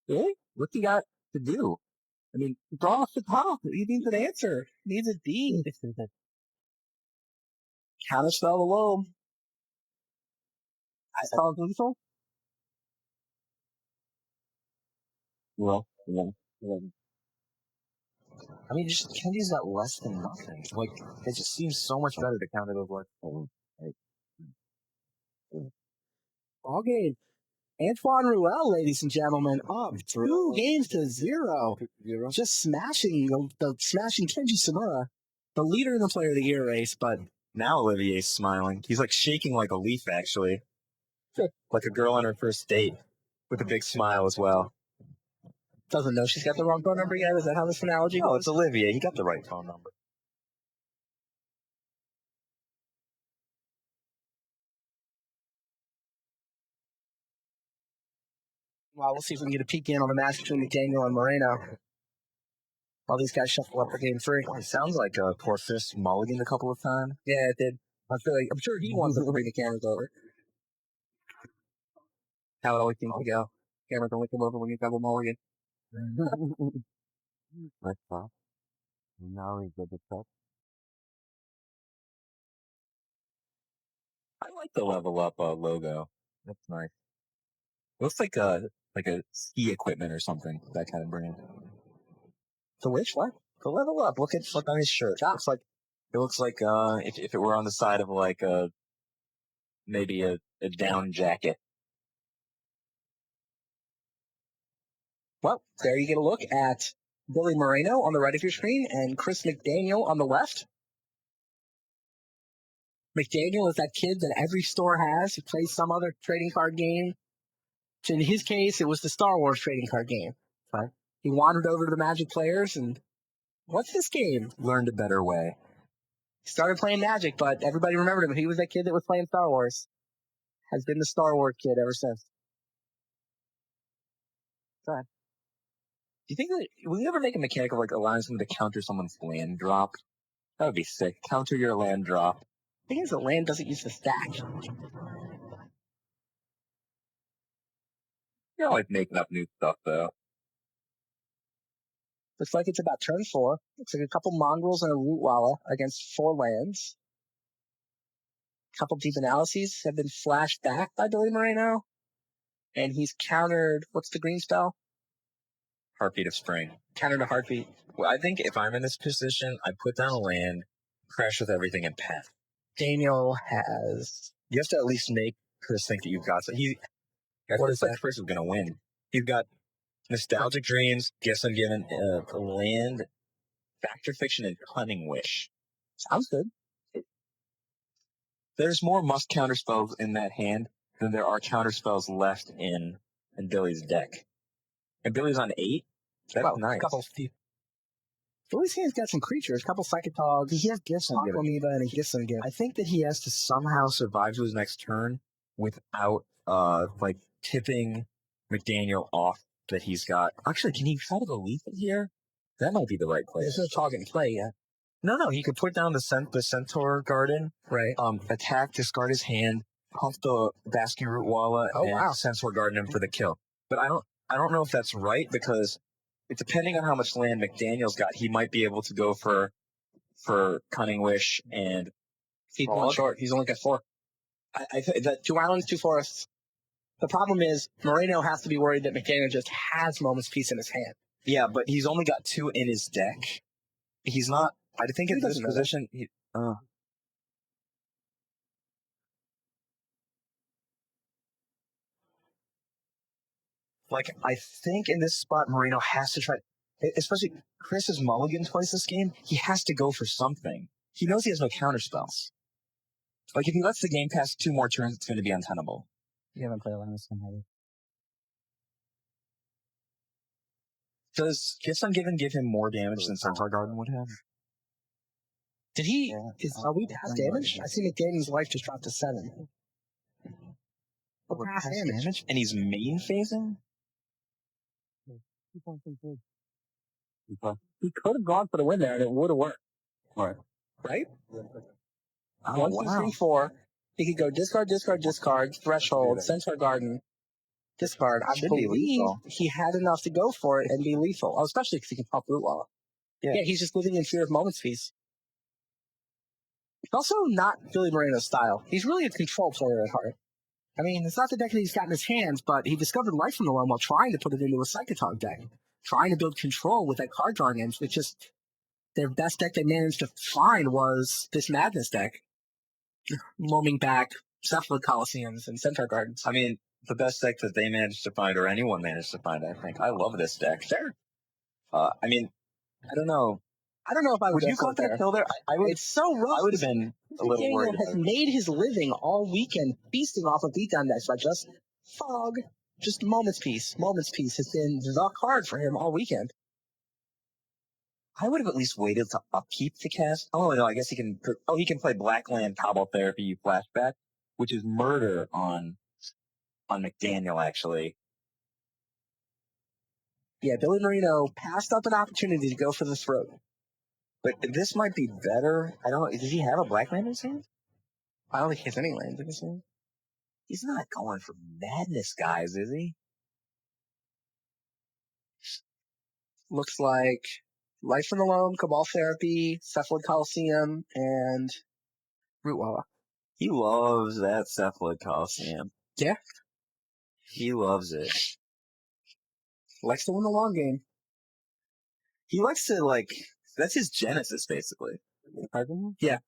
Really? What's he got to do? I mean, draw off the top. He needs an answer. He needs a D. Counterspell the loam. I saw lethal. Well. I mean, just Kenji's got less than nothing. Like, it just seems so much better to counter those All game. Antoine Ruel, ladies and gentlemen, up 2 games to 0. Just smashing Kenji Tsumura, the leader in the Player of the Year race. But now Olivier's smiling. He's like shaking like a leaf, actually. Like a girl on her first date with a big smile as well. Doesn't know she's got the wrong phone number yet? Is that how this analogy goes? Oh, it's Olivier. He got the right phone number. Well, we'll see if we can get a peek in on the match between McDaniel and Moreno. While these guys shuffle up for game 3. It sounds like Poor Fist mulliganed a couple of times. Yeah, it did. I'm sure he wants to bring the cameras over. How it always seems to go. Cameras only come over when you double mulligan. Let's talk. Now we did the stuff. I like the level up logo. That's nice. Looks like a ski equipment or something. That kind of brand. The which what? The level up. Look on his shirt. It looks like if it were on the side of like maybe a down jacket. Well, there you get a look at Billy Moreno on the right of your screen and Chris McDaniel on the left. McDaniel is that kid that every store has who plays some other trading card game. So in his case, it was the Star Wars trading card game. Right? He wandered over to the Magic players and what's this game? Learned a better way. He started playing Magic, but everybody remembered him. He was that kid that was playing Star Wars. Has been the Star Wars kid ever since. Go ahead. Do you think that will you ever make a mechanic of like allowing someone to counter someone's land drop? That would be sick. Counter your land drop. The thing is, the land doesn't use the stack. You're like making up new stuff though. Looks like it's about turn 4. Looks like a couple mongrels and a rootwalla against 4 lands. A couple deep analyses have been flashed back by Billy Moreno. And he's countered, what's the green spell? Heartbeat of Spring. Countered a Heartbeat. Well, I think if I'm in this position, I put down a land, crash with everything, and pass. Daniel has... You have to at least make Chris think that you've got something. What is that? Chris is going to win. He's got Nostalgic Dreams, Gifts Ungiven, Land, Factor Fiction, and Cunning Wish. Sounds good. There's more must counter spells in that hand than there are counter spells left in Billy's deck. And Billy's on 8? That's nice. Billy's hand's got some creatures, a couple Psychatogs. He has Gifts Ungiven. Aquamoeba and a Gifts Ungiven. I think that he has to somehow survive to his next turn without, tipping McDaniel off that he's got. Actually, can he try to leaf it here? That might be the right play. There's no Tog in play yet. No, he could put down the Centaur Garden, right? Attack, discard his hand, pump the Basking Root Walla, Centaur Garden him for the kill. But I don't know if that's right, because depending on how much land McDaniel's got, he might be able to go for Cunning Wish and he's one short. He's only got 4. I think that 2 islands, 2 forests. The problem is Moreno has to be worried that McDaniel just has Moment's Peace in his hand. Yeah, but he's only got 2 in his deck. He's not. I think in this position, I think in this spot, Moreno has to try, especially Chris is mulligan twice this game. He has to go for something. He knows he has no counter spells. If he lets the game pass 2 more turns, it's going to be untenable. You haven't played a lot of this game. Does Gifts Ungiven give him more damage than Centaur Garden would have? Did he? Are we past damage? I see McDaniel's life just dropped to 7. We're past damage? And he's main phasing? He could have gone for the win there, and it would have worked. Right? 1, 2, 3, 4. He could go discard, threshold, Centaur Garden, discard. I believe he had enough to go for it and be lethal, especially because he can pop Root Walla. Yeah, he's just living in fear of Moment's Peace. It's also not Billy Moreno's style. He's really a control player at heart. I mean, it's not the deck that he's got in his hands, but he discovered Life from the Loam while trying to put it into a Psychatog deck. Trying to build control with that card drawing engine. It's just their best deck they managed to find was this Madness deck. Loaming back Cephalid Coliseums and Centaur Gardens. I mean, the best deck that they managed to find, or anyone managed to find, I think. I love this deck. Sure. I don't know. I don't know if I would you call that kill there? It's so rough. I would have been a little worried. Has made his living all weekend feasting off of beatdown decks by just fog. Just Moment's Peace. Moment's Peace has been the card for him all weekend. I would have at least waited to upkeep the cast. Oh, no, I guess he can... he can play Blackland Cobble Therapy Flashback, which is murder on McDaniel, actually. Yeah, Billy Moreno passed up an opportunity to go for the throat. But this might be better. I don't know. Does he have a Blackland in his hand? I don't think he has any lands in his hand. He's not going for madness, guys, is he? Looks like Life from the Loam, Cabal Therapy, Cephalid Coliseum, and Root Walla. He loves that Cephalid Coliseum. Yeah. He loves it. Likes to win the long game. He likes to, that's his genesis, basically. Pardon? Yeah.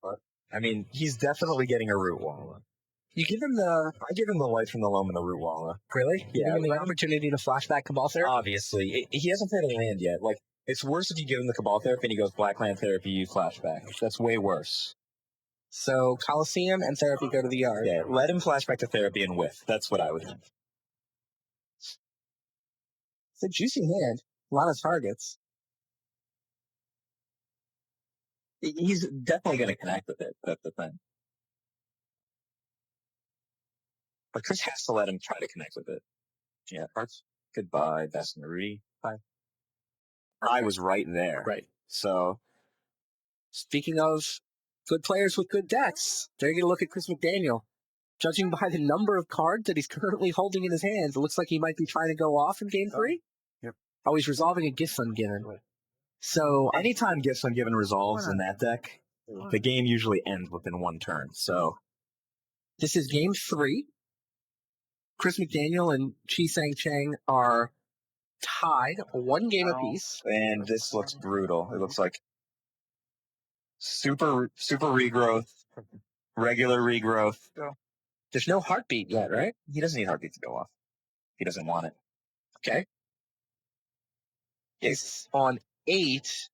But, I mean, he's definitely getting a Root Walla. You give him I give him the Life from the Loam and the Root Walla. Really? Yeah. You give him the opportunity to flashback Cabal Therapy? Obviously. He hasn't played a land yet. It's worse if you give him the Cabal Therapy and he goes Blackland Therapy, you flashback. That's way worse. So, Coliseum and Therapy go to the yard. Yeah, let him flashback to Therapy and Whiff. That's what I would do. It's a juicy hand. A lot of targets. He's definitely going to connect with it. That's the thing. But Chris has to let him try to connect with it. Yeah, parts. Goodbye, Best Marie. Bye. I was right there. Right. So, Speaking of good players with good decks, taking a look at Chris McDaniel. Judging by the number of cards that he's currently holding in his hands, it looks like he might be trying to go off in Game 3. Yep. Oh, he's resolving a Gift Ungiven. So anytime Gifts Ungiven resolves in that deck, the game usually ends within one turn. So, this is Game 3. Chris McDaniel and Chih-Hsiang Chang are tied, one game apiece. And this looks brutal. It looks like super regrowth, regular regrowth. There's no heartbeat yet, right? He doesn't need heartbeat to go off. He doesn't want it. Okay. It's on 8.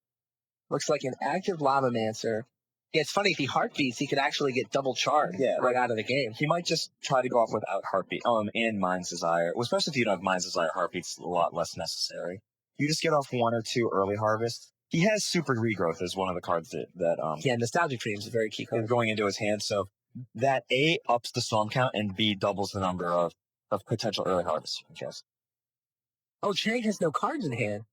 Looks like an active Lavamancer. Yeah, it's funny, if he heartbeats, he could actually get double charged right out of the game. He might just try to go off without heartbeat. And Mind's Desire. Well, especially if you don't have Mind's Desire, heartbeat's a lot less necessary. You just get off 1 or 2 early harvest. He has super regrowth as one of the cards that yeah, Nostalgic Dream is a very key card. Is going into his hand, so that A ups the storm count and B doubles the number of potential early harvests. Yes. Oh, Chang has no cards in hand.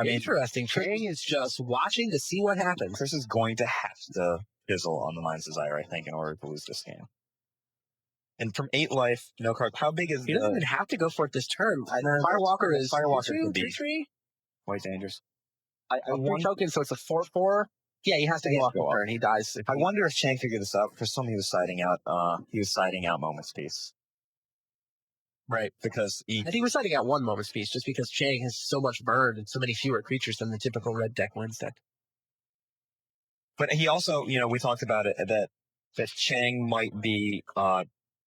Interesting. Chang is just watching to see what happens. Chris is going to have to fizzle on the Mind's Desire, I think, in order to lose this game. And from 8 life, no card. How big is he doesn't even have to go for it this turn. Firewalker is 3/3. Quite dangerous. I 3 tokens, so it's a 4/4. Yeah, he has to go off the turn. He dies. I wonder if Chang figured this out because somebody was siding out. He was siding out Moment's Peace. Right, because I think we're siding out 1 Moment's Peace just because Chang has so much burn and so many fewer creatures than the typical red deck wins deck. But he also, we talked about it that Chang might be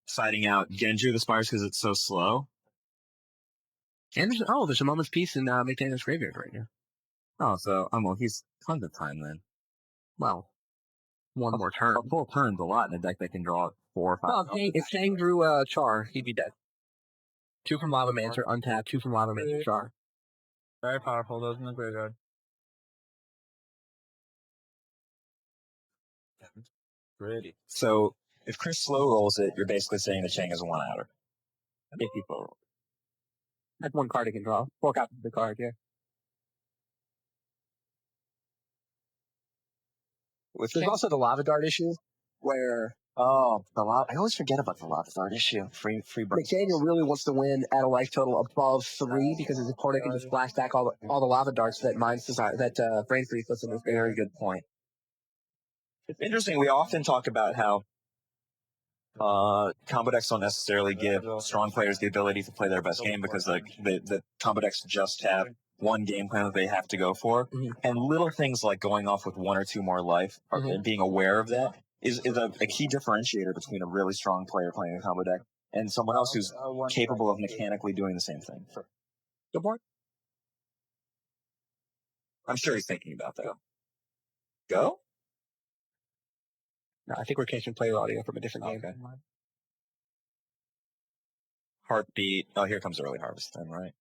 siding out Genju the Spires because it's so slow. And there's a Moment's Peace in McDaniel's graveyard right now. Oh, so well, he's tons of time then. Well, 1 more turn. A full turn's a lot in a deck that can draw 4 or 5. Well, if Chang drew a Char, he'd be dead. 2 from Lavamancer, untap, 2 from Lavamancer, Char. Very powerful, those in the graveyard. Pretty. So, if Chris slow rolls it, you're basically saying that Chang is a 1-outer. If he slow rolls. That's 1 card he can draw. 4 copies of the card, yeah. There's also the Lava Dart issue, where I always forget about the Lava Dart issue. Free McDaniel really wants to win at a life total above 3 because his opponent can just flash back all the Lava Darts that Mind's Desire, that Brain Freeze puts in his game. Very good point. It's interesting. We often talk about how combo decks don't necessarily give strong players the ability to play their best game because the combo decks just have 1 game plan that they have to go for. Mm-hmm. And little things like going off with 1 or 2 more life and being aware of that is a key differentiator between a really strong player playing a combo deck and someone else who's capable of mechanically doing the same thing. Good point. I'm sure he's thinking about that. Go? No, I think we're catching player audio from a different game. Okay. Heartbeat. Oh, here comes early harvest then, right?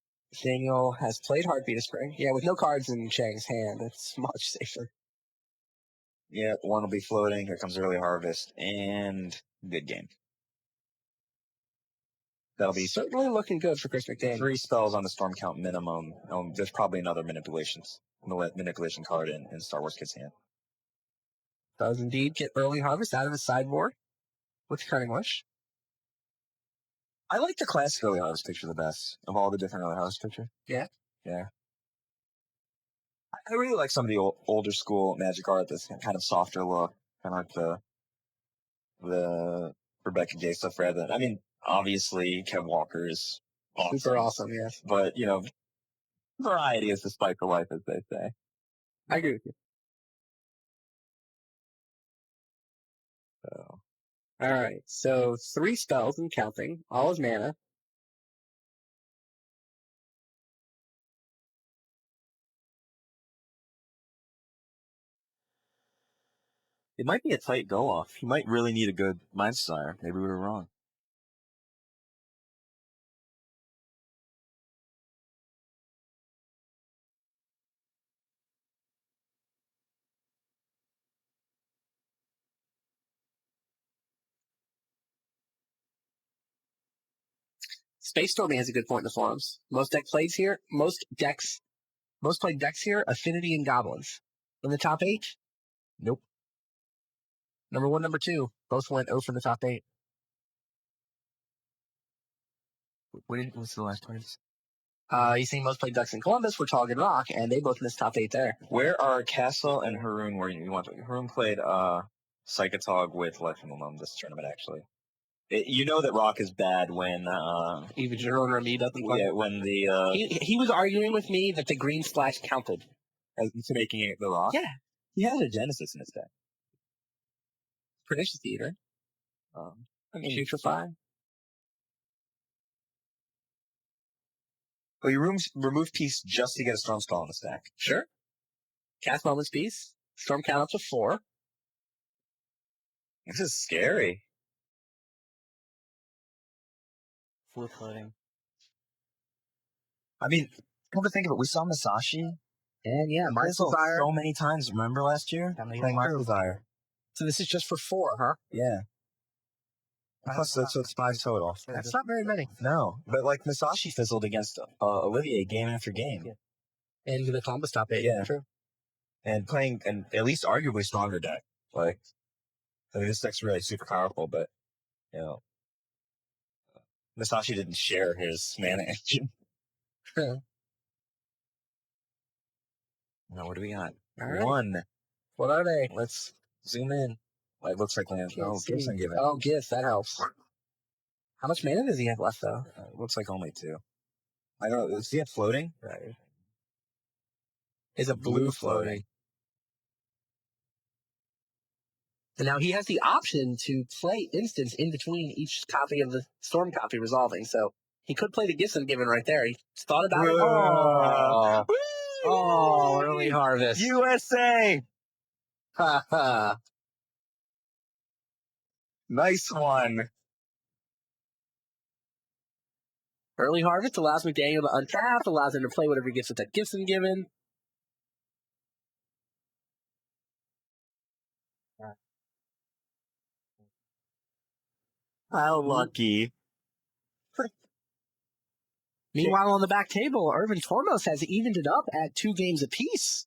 Daniel has played Heartbeat of Spring. Yeah, with no cards in Chang's hand, it's much safer. Yeah, 1 will be floating. Here comes early harvest and good game. That'll be certainly looking good for Chris McDaniel. 3 spells on the storm count minimum. There's probably another manipulation card in Star Wars Kid's hand. Does indeed get early harvest out of his sideboard with Cunning Wish. I like the classic early harvest picture the best of all the different early harvest pictures. Yeah? Yeah. I really like some of the older school Magic art that's kind of softer look, kind of like the Rebecca J stuff rather than, I mean, obviously Kev Walker is awesome. Super awesome, yes. But, variety is the spice of life, as they say. I agree with you. So. All right, so 3 spells and counting, all his mana. It might be a tight go-off. He might really need a good Mind's Desire. Maybe we were wrong. Space Storming has a good point in the forums. Most decks Most played decks here, Affinity and Goblins. In the top 8? Nope. Number 1, number 2, both went 0 from the top 8. What's the last one? You see most played decks in Columbus were Tog and Rock, and they both missed top 8 there. Where are Castle and Haroon? Where you want to? Haroon played Psychatog with Life from the Loam this tournament, actually. You know that Rock is bad when even Jerome or me doesn't play. Yeah, when the he was arguing with me that the green splash counted as to making it the Rock. Yeah, He had a Genesis in his deck. Pernicious Eater. Future 5. Well, you remove Peace just to get a Storm Skull in the stack. Sure. Cast Moment's Peace. Storm count up to 4. This is scary. Full floating. I mean, come to think of it, we saw Masashi. And yeah, Mind's Desire. So many times, remember last year? Playing Mind's Desire. So this is just for 4, huh? Yeah. Plus, so it's 5 total. That's not very many. No, but like Masashi fizzled against Olivier game after game. Yeah. And the Columbus top 8. Yeah. True. And playing an at least arguably stronger deck. Like, I mean, this deck's really super powerful, but, you know, Masashi didn't share his mana engine. True. Now, what do we got? All right. 1. What are they? Let's zoom in. Like, looks like lands. Oh, gifts and give it. Oh, gifts. That helps. How much mana does he have left, though? Looks like only 2. I don't know. Is he at floating? Right. Is a blue floating. And now he has the option to play instants in between each copy of the Storm copy resolving. So he could play the Gifts and Given right there. He thought about it. Oh, early harvest. USA! Ha ha. Nice one. Early harvest allows McDaniel to untap, allows him to play whatever gifts with that Gifts and Given. How lucky. Meanwhile, on the back table, Ervin Tormos has evened it up at 2 games apiece.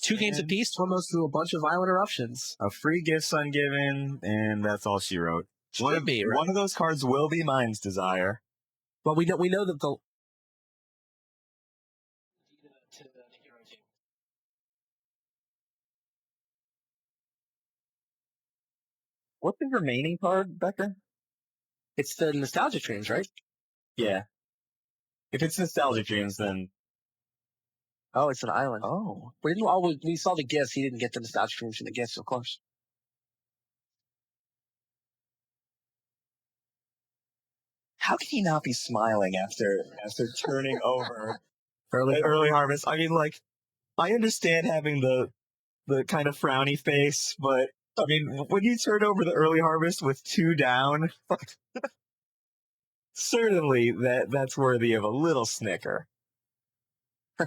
Two games apiece, Tormos threw a bunch of violent eruptions. A free Gifts Ungiven, and that's all she wrote. One of those cards will be Mind's Desire. Well, we know that the... What's the remaining card, Becker? It's the Nostalgia Dreams, right? Yeah. If it's Nostalgia Dreams, then... Oh, it's an island. Oh. We saw the gifts. He didn't get the Nostalgia Dreams from the gifts, of course. How can he not be smiling after turning over early harvest? I mean, like, I understand having the kind of frowny face, but I mean, when you turn over the early harvest with 2 down, certainly that's worthy of a little snicker. I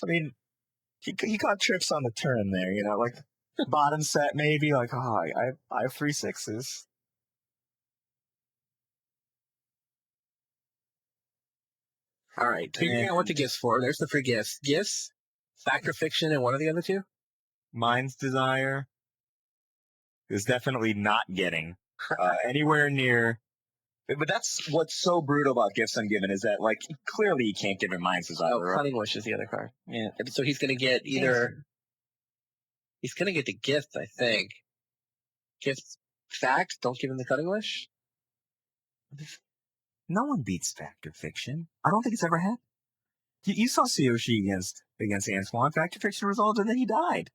mean, he got trips on the turn there, you know, like bottom set maybe, like, oh, I have 3 6s. All right, figuring out what the gifts for. There's the free gifts. Gifts, Fact or Fiction, and what are the other 2? Mind's Desire is definitely not getting anywhere near. But that's what's so brutal about Gifts Ungiven is that, like, clearly you can't give him Mind's Desire. Oh, Cunning Wish is the other card. Yeah. So he's going to get either... He's going to get the gift, I think. Gift Fact, don't give him the Cunning Wish? No one beats Fact or Fiction. I don't think it's ever happened. You saw Tsuyoshi against Antoine. Fact or Fiction resolved, and then he died.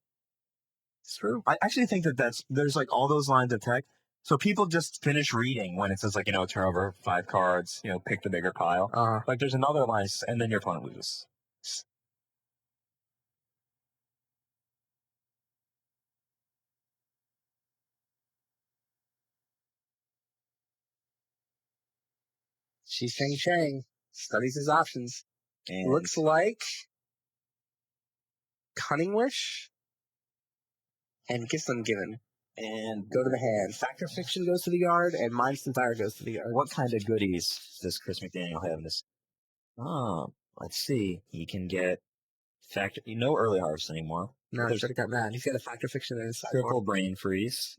It's true. I actually think there's like all those lines of tech. So people just finish reading when it says, like, you know, turn over 5 cards, you know, pick the bigger pile. Like, there's another line, and then your opponent loses. Chih-Hsiang studies his options. And looks like Cunning Wish and Gifts Ungiven. And go to the hand. Factor Fiction goes to the yard, and Mindstone Fire goes to the yard. what kind of goodies does Chris McDaniel have in this? Oh, let's see. He can get Factor. No early harvest anymore. No, he's already got that. He's got a Factor Fiction in his Triple Brain Freeze.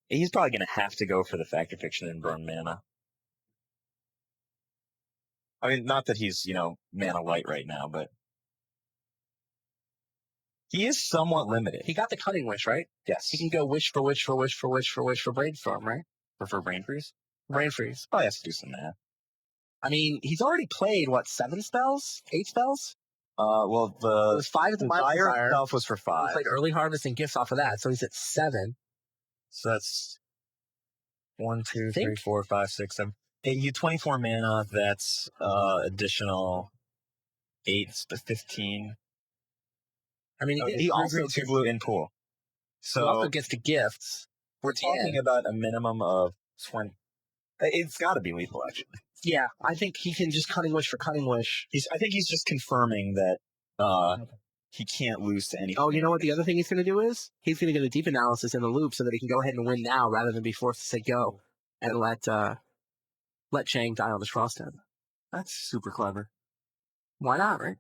He's probably going to have to go for the Factor Fiction and burn mana. I mean, not that he's, mana light right now, but he is somewhat limited. He got the Cutting Wish, right? Yes. He can go wish for wish for wish for wish for wish for Brainstorm, right? Or for Brain Freeze? Brain Freeze. Probably has to do some math. I mean, he's already played, 7 spells? 8 spells? It was 5 at the Fire itself was for 5. He played Early Harvest and Gifts off of that, so he's at 7. So that's 1, 2, 3, 4, 5, 6, 7. You 24 mana, that's additional 8 to 15. I mean, he also gets 2 blue in pool. So he also gets the gifts. We're talking about a minimum of 20. It's got to be lethal, actually. Yeah, I think he can just Cutting Wish for Cutting Wish. I think he's just confirming that he can't lose to anything. Oh, you know what the other thing he's going to do is? He's going to get a deep analysis in the loop so that he can go ahead and win now rather than be forced to say go and let Chang die on the Frostend. That's super clever. Why not, right?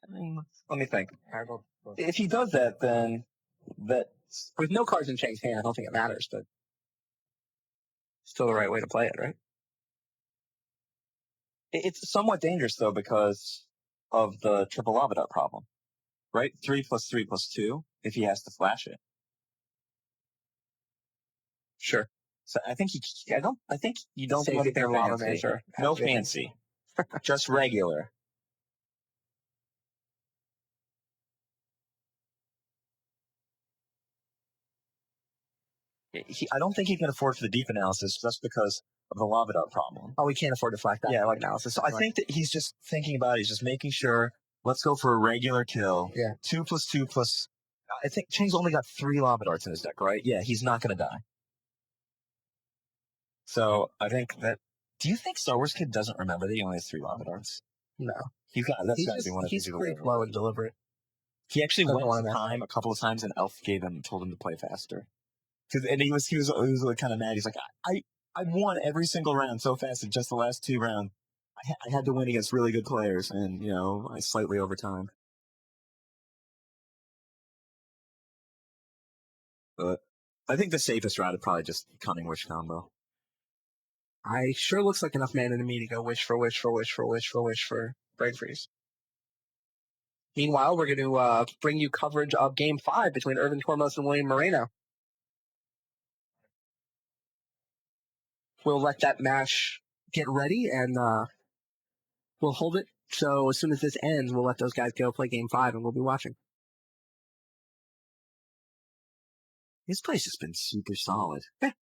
I mean, let me think. If he does that, then with no cards in Chang's hand, I don't think it matters, but still the right way to play it, right? It's somewhat dangerous, though, because of the triple lava dart problem, right? 3+3+2, if he has to flash it. Sure. So I think you don't Save look their at lava fancy. measure. No fancy. Just regular. I don't think he can afford for the deep analysis just because of the lava dart problem. Oh, we can't afford to flash that analysis. So I think that he's just thinking about it. He's just making sure, let's go for a regular kill. Yeah. 2+2+. I think Chang's only got 3 lava darts in his deck, right? Yeah, he's not going to die. So I think that. Do you think Star Wars Kid doesn't remember that he only has 3 lava darts? No. That's got to be one of his. He's pretty slow and deliberate. He actually went time a couple of times, and Elf told him to play faster. And he was like kind of mad. He's like, I won every single round so fast in just the last 2 rounds. I had to win against really good players, and I slightly over time. But I think the safest route is probably just Cunning Wish combo. I sure looks like enough mana to me to go wish for wish for wish for wish for wish for Brain Freeze. Meanwhile, we're going to bring you coverage of Game 5 between Ervin, Tormos, and William Moreno. We'll let that match get ready, and we'll hold it. So as soon as this ends, we'll let those guys go play Game 5, and we'll be watching. His place has been super solid. Yeah.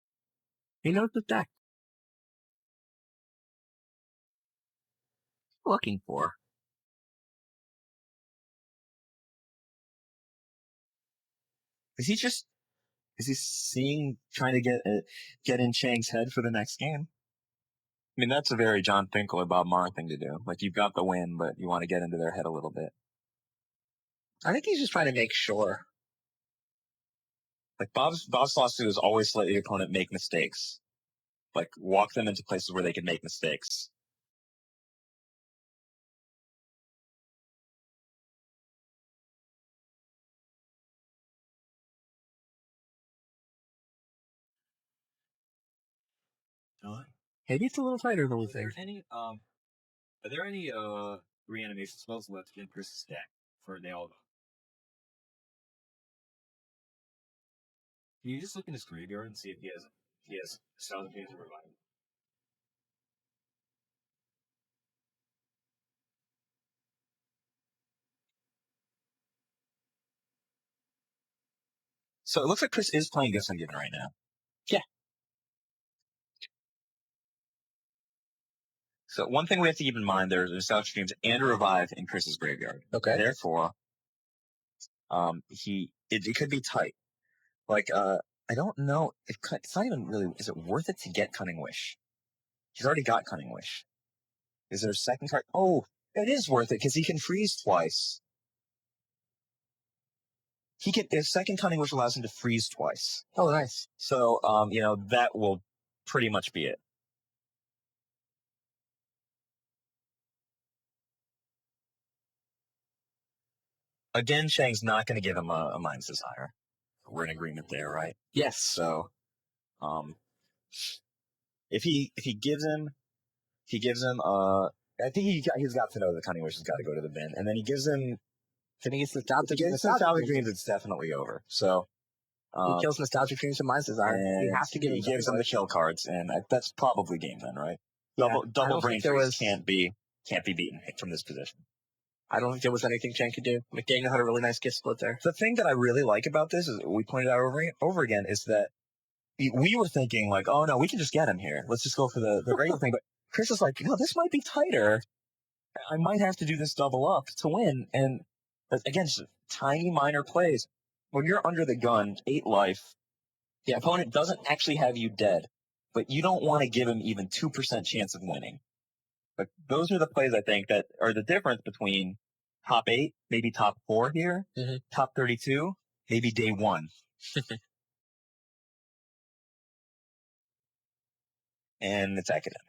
He knows the deck. Looking for. Is he trying to get in Chang's head for the next game? I mean, that's a very John Finkel or Bob Maher thing to do. Like, you've got the win, but you want to get into their head a little bit. I think he's just trying to make sure. Like, Bob's philosophy is always let the opponent make mistakes. Like, walk them into places where they can make mistakes. Maybe it's a little tighter than we think. Are there any reanimation spells left in Chris's deck for Nail? Can you just look in his graveyard and see if he has 1,000 pages of revival? So it looks like Chris is playing Gifts Ungiven right now. Yeah. So one thing we have to keep in mind, there's Nostalgic Dreams and a Revive in Chris's graveyard. Okay. Therefore, it could be tight. Like, I don't know. It's not even really, is it worth it to get Cunning Wish? He's already got Cunning Wish. Is there a second card? Oh, it is worth it because he can freeze twice. his second Cunning Wish allows him to freeze twice. Oh, nice. So, that will pretty much be it. Again, Chang's not going to give him a Mind's Desire. We're in agreement there, right? Yes. So, if he gives him, I think he's got to know the Cunning Wish has got to go to the bin, and then he gives him. Then he gets Nostalgic Dreams. It's definitely over. So he kills Nostalgic Dreams and Mind's Desire. He has to give him. He gives him the kill cards, and that's probably game then, right? Double brain freeze can't be beaten from this position. I don't think there was anything Chang could do. McDaniel had a really nice gift split there. The thing that I really like about this is we pointed out over again is that we were thinking like, oh no, we can just get him here. Let's just go for the regular thing. But Chris is like, no, this might be tighter. I might have to do this double up to win. And again, just tiny minor plays. When you're under the gun, 8 life, the opponent doesn't actually have you dead, but you don't want to give him even 2% chance of winning. But those are the plays I think that are the difference between top 8, maybe top 4 here, top 32, maybe day 1. And it's academic.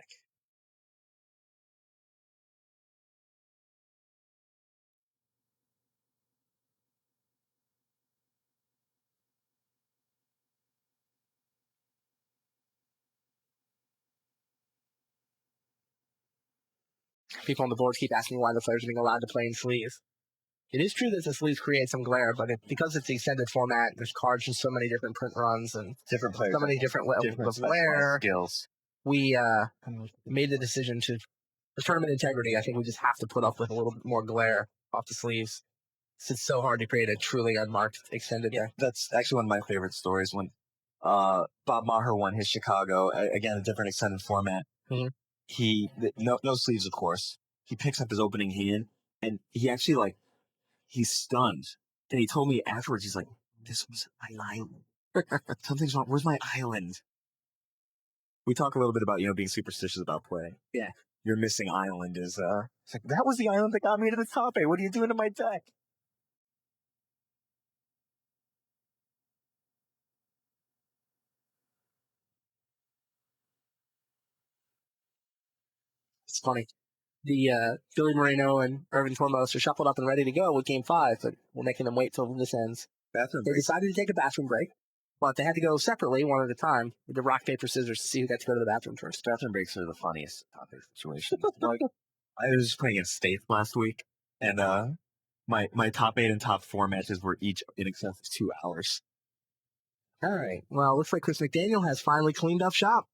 People on the board keep asking why the players are being allowed to play in sleeves. It is true that the sleeves create some glare, but because it's the extended format, there's cards in so many different print runs and different players, so many different levels of glare. Skills. We made the decision for tournament integrity, I think we just have to put up with a little bit more glare off the sleeves. It's so hard to create a truly unmarked extended deck. That's actually one of my favorite stories when Bob Maher won his Chicago, again, a different extended format. No sleeves, of course. He picks up his opening hand, and he actually, he's stunned. And he told me afterwards, he's like, this was my island. Something's wrong. Where's my island? We talk a little bit about, being superstitious about play. Yeah. Your missing island is, it's like, that was the island that got me to the top 8. What are you doing to my deck? It's funny. The Billy Moreno and Ervin Tormos are shuffled up and ready to go with Game 5, but we're making them wait till this ends. They decided to take a bathroom break, but they had to go separately, one at a time, with the rock, paper, scissors to see who got to go to the bathroom first. Bathroom breaks are the funniest topic situations. I was playing in States last week, and my top 8 and top 4 matches were each in excess of 2 hours. All right. Well, looks like Chris McDaniel has finally cleaned up shop.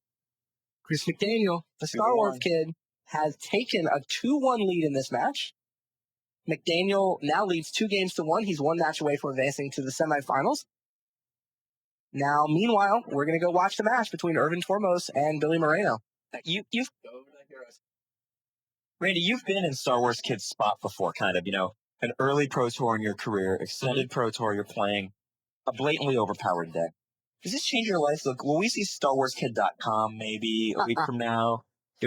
Chris McDaniel, the Star Wars kid, has taken a 2-1 lead in this match. McDaniel now leads 2-1. He's 1 match away from advancing to the semifinals. Now, meanwhile, we're going to go watch the match between Ervin Tormos and Billy Moreno. Randy, you've been in Star Wars Kid's spot before, kind of, an early Pro Tour in your career, extended Pro Tour, you're playing a blatantly overpowered deck. Does this change your life? Look, will we see StarWarsKid.com maybe a week from now?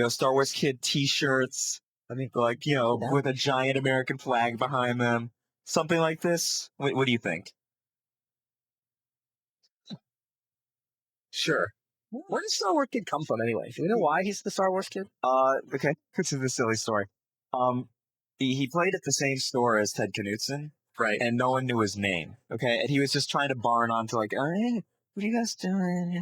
Star Wars Kid T-shirts, I think, with a giant American flag behind them. Something like this? What do you think? Sure. Where does Star Wars Kid come from anyway? Do you know why he's the Star Wars Kid? Okay. This is a silly story. He played at the same store as Ted Knutson. Right. And no one knew his name. Okay. And he was just trying to barn on to hey, what are you guys doing?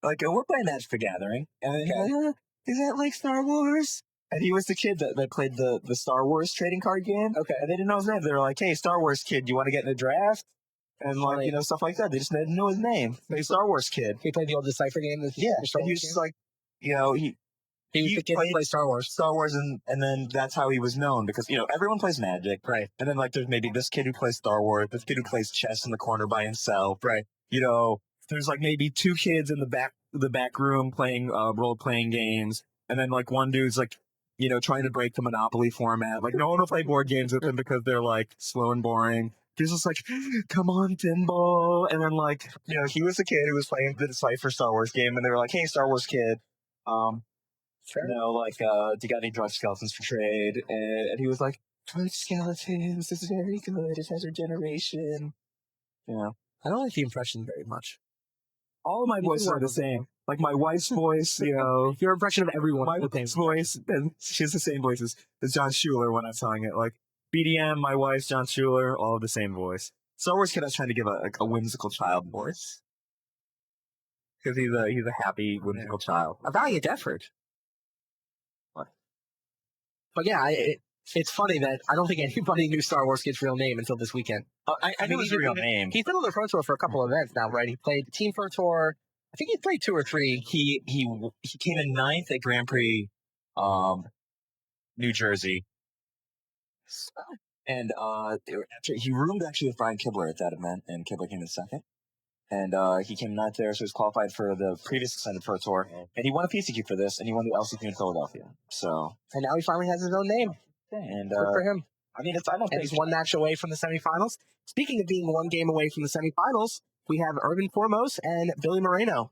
We're playing Magic the Gathering. And then he's like, is that like Star Wars? And he was the kid that played the Star Wars trading card game. Okay. And they didn't know his name. They were like, hey, Star Wars Kid, do you want to get in a draft? And stuff like that. They just didn't know his name. Hey, Star Wars Kid. He played the old Decipher game. He was just like, he was the kid who played Star Wars. And then that's how he was known because, everyone plays Magic. Right. And then there's maybe this kid who plays Star Wars, this kid who plays chess in the corner by himself. Right. There's maybe 2 kids in the back room playing role-playing games. And then one dude's trying to break the Monopoly format. No one will play board games with him because they're slow and boring. He's just come on, Pinball. And then he was the kid who was playing the Decipher Star Wars game and they were like, hey, Star Wars Kid. Sure. Do you got any drug skeletons for trade? And he was like, drug skeletons, this is very good. It has regeneration. Yeah. I don't like the impression very much. All of my voices are the same. Like my wife's voice, Your impression of everyone. my wife's voice, and she has the same voice as John Schuler when I'm telling it. Like BDM, my wife's John Schuler, all the same voice. Star Wars kid, I was trying to give a whimsical child voice. Because he's a happy, whimsical child. A valiant effort. But yeah, it's funny that I don't think anybody knew Star Wars Kid's real name until this weekend. I knew his real name. He's been on the Pro Tour for a couple of events now, right? He played the Team Pro Tour. I think he played 2 or 3. He came in 9th at Grand Prix, New Jersey. And he roomed actually with Brian Kibler at that event, and Kibler came in 2nd. And he came 9th there, so he was qualified for the previous Extended Pro Tour. And he won a PCQ for this, and he won the LCQ in Philadelphia. And now he finally has his own name. And good for him. I mean, I don't think he's one match away from the semifinals. Speaking of being one game away from the semifinals, we have Ervin Tormos and Billy Moreno.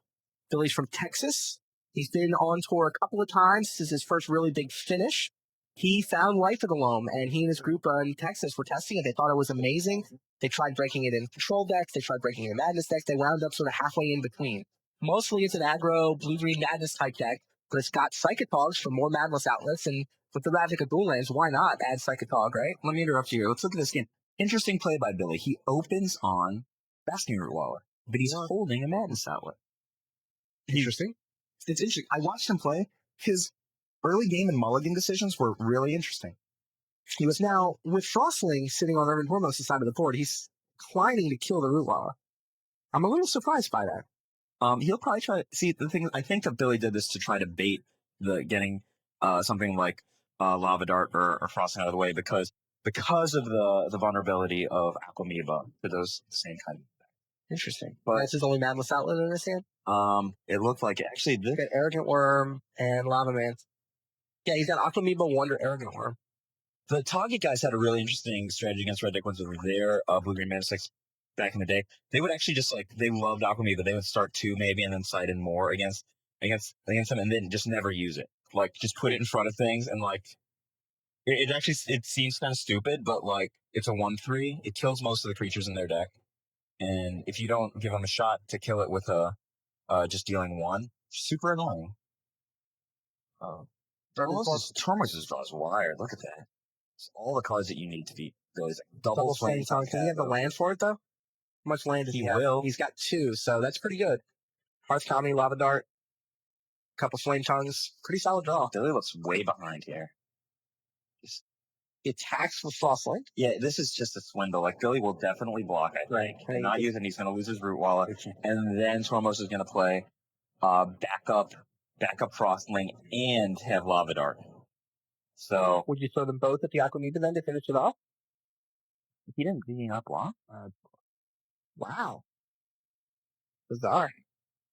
Billy's from Texas. He's been on tour a couple of times. This is his first really big finish. He found life at the Loam, and he and his group in Texas were testing it. They thought it was amazing. They tried breaking it in control decks. They tried breaking it in Madness decks. They wound up sort of halfway in between. Mostly it's an aggro, blue-green Madness type deck, but it's got Psychatogs for more Madness outlets, and with the Ravnica dual lands, why not add Psychatog, right? Let me interrupt you. Let's look at this game. Interesting play by Billy. He opens on Basking Root Waller, but he's holding a Madness outlet. Interesting. It's interesting. I watched him play. His early game and mulligan decisions were really interesting. He was now, with Frostling sitting on Ervin Tormos' side of the board, he's declining to kill the Root Waller. I'm a little surprised by that. He'll probably try. See, the thing, I think that Billy did this to try to bait the getting something like Lava Dart or Frosting out of the way because of the vulnerability of Aquamoeba to those same kind of. Interesting. But that's his only Madness outlet in his hand? It looked like actually he's got Arrogant Worm and Lava Man. Yeah, he's got Aquamoeba, Wonder, Arrogant Worm. The Target guys had a really interesting strategy against Red Deck ones with their blue-green Madness decks back in the day. They would actually just they loved Aquamoeba. They would start 2 maybe and then side in more against them and then just never use it. Like just put it in front of things and it seems kind of stupid, but it's a 1/3. It kills most of the creatures in their deck. And if you don't give them a shot to kill it with just dealing 1, super annoying. Tormos' draws wired. Look at that. It's all the cards that you need to beat Billy's double flame. Can he have the land for it though? How much land does he have? Will. He's got 2, so that's pretty good. Hearth Kami, Lava Dart, couple Flame Tongues. Pretty solid draw. Billy looks way behind here. He attacks with Frostling. Yeah, this is just a swindle. Billy will definitely block, I think. And not use it, he's going to lose his Root Wallet. And then Tormos is going to play backup Frostling and have Lava Dart. So would you throw them both at the Aquamoeba then to finish it off? He didn't not block. Wow. Bizarre.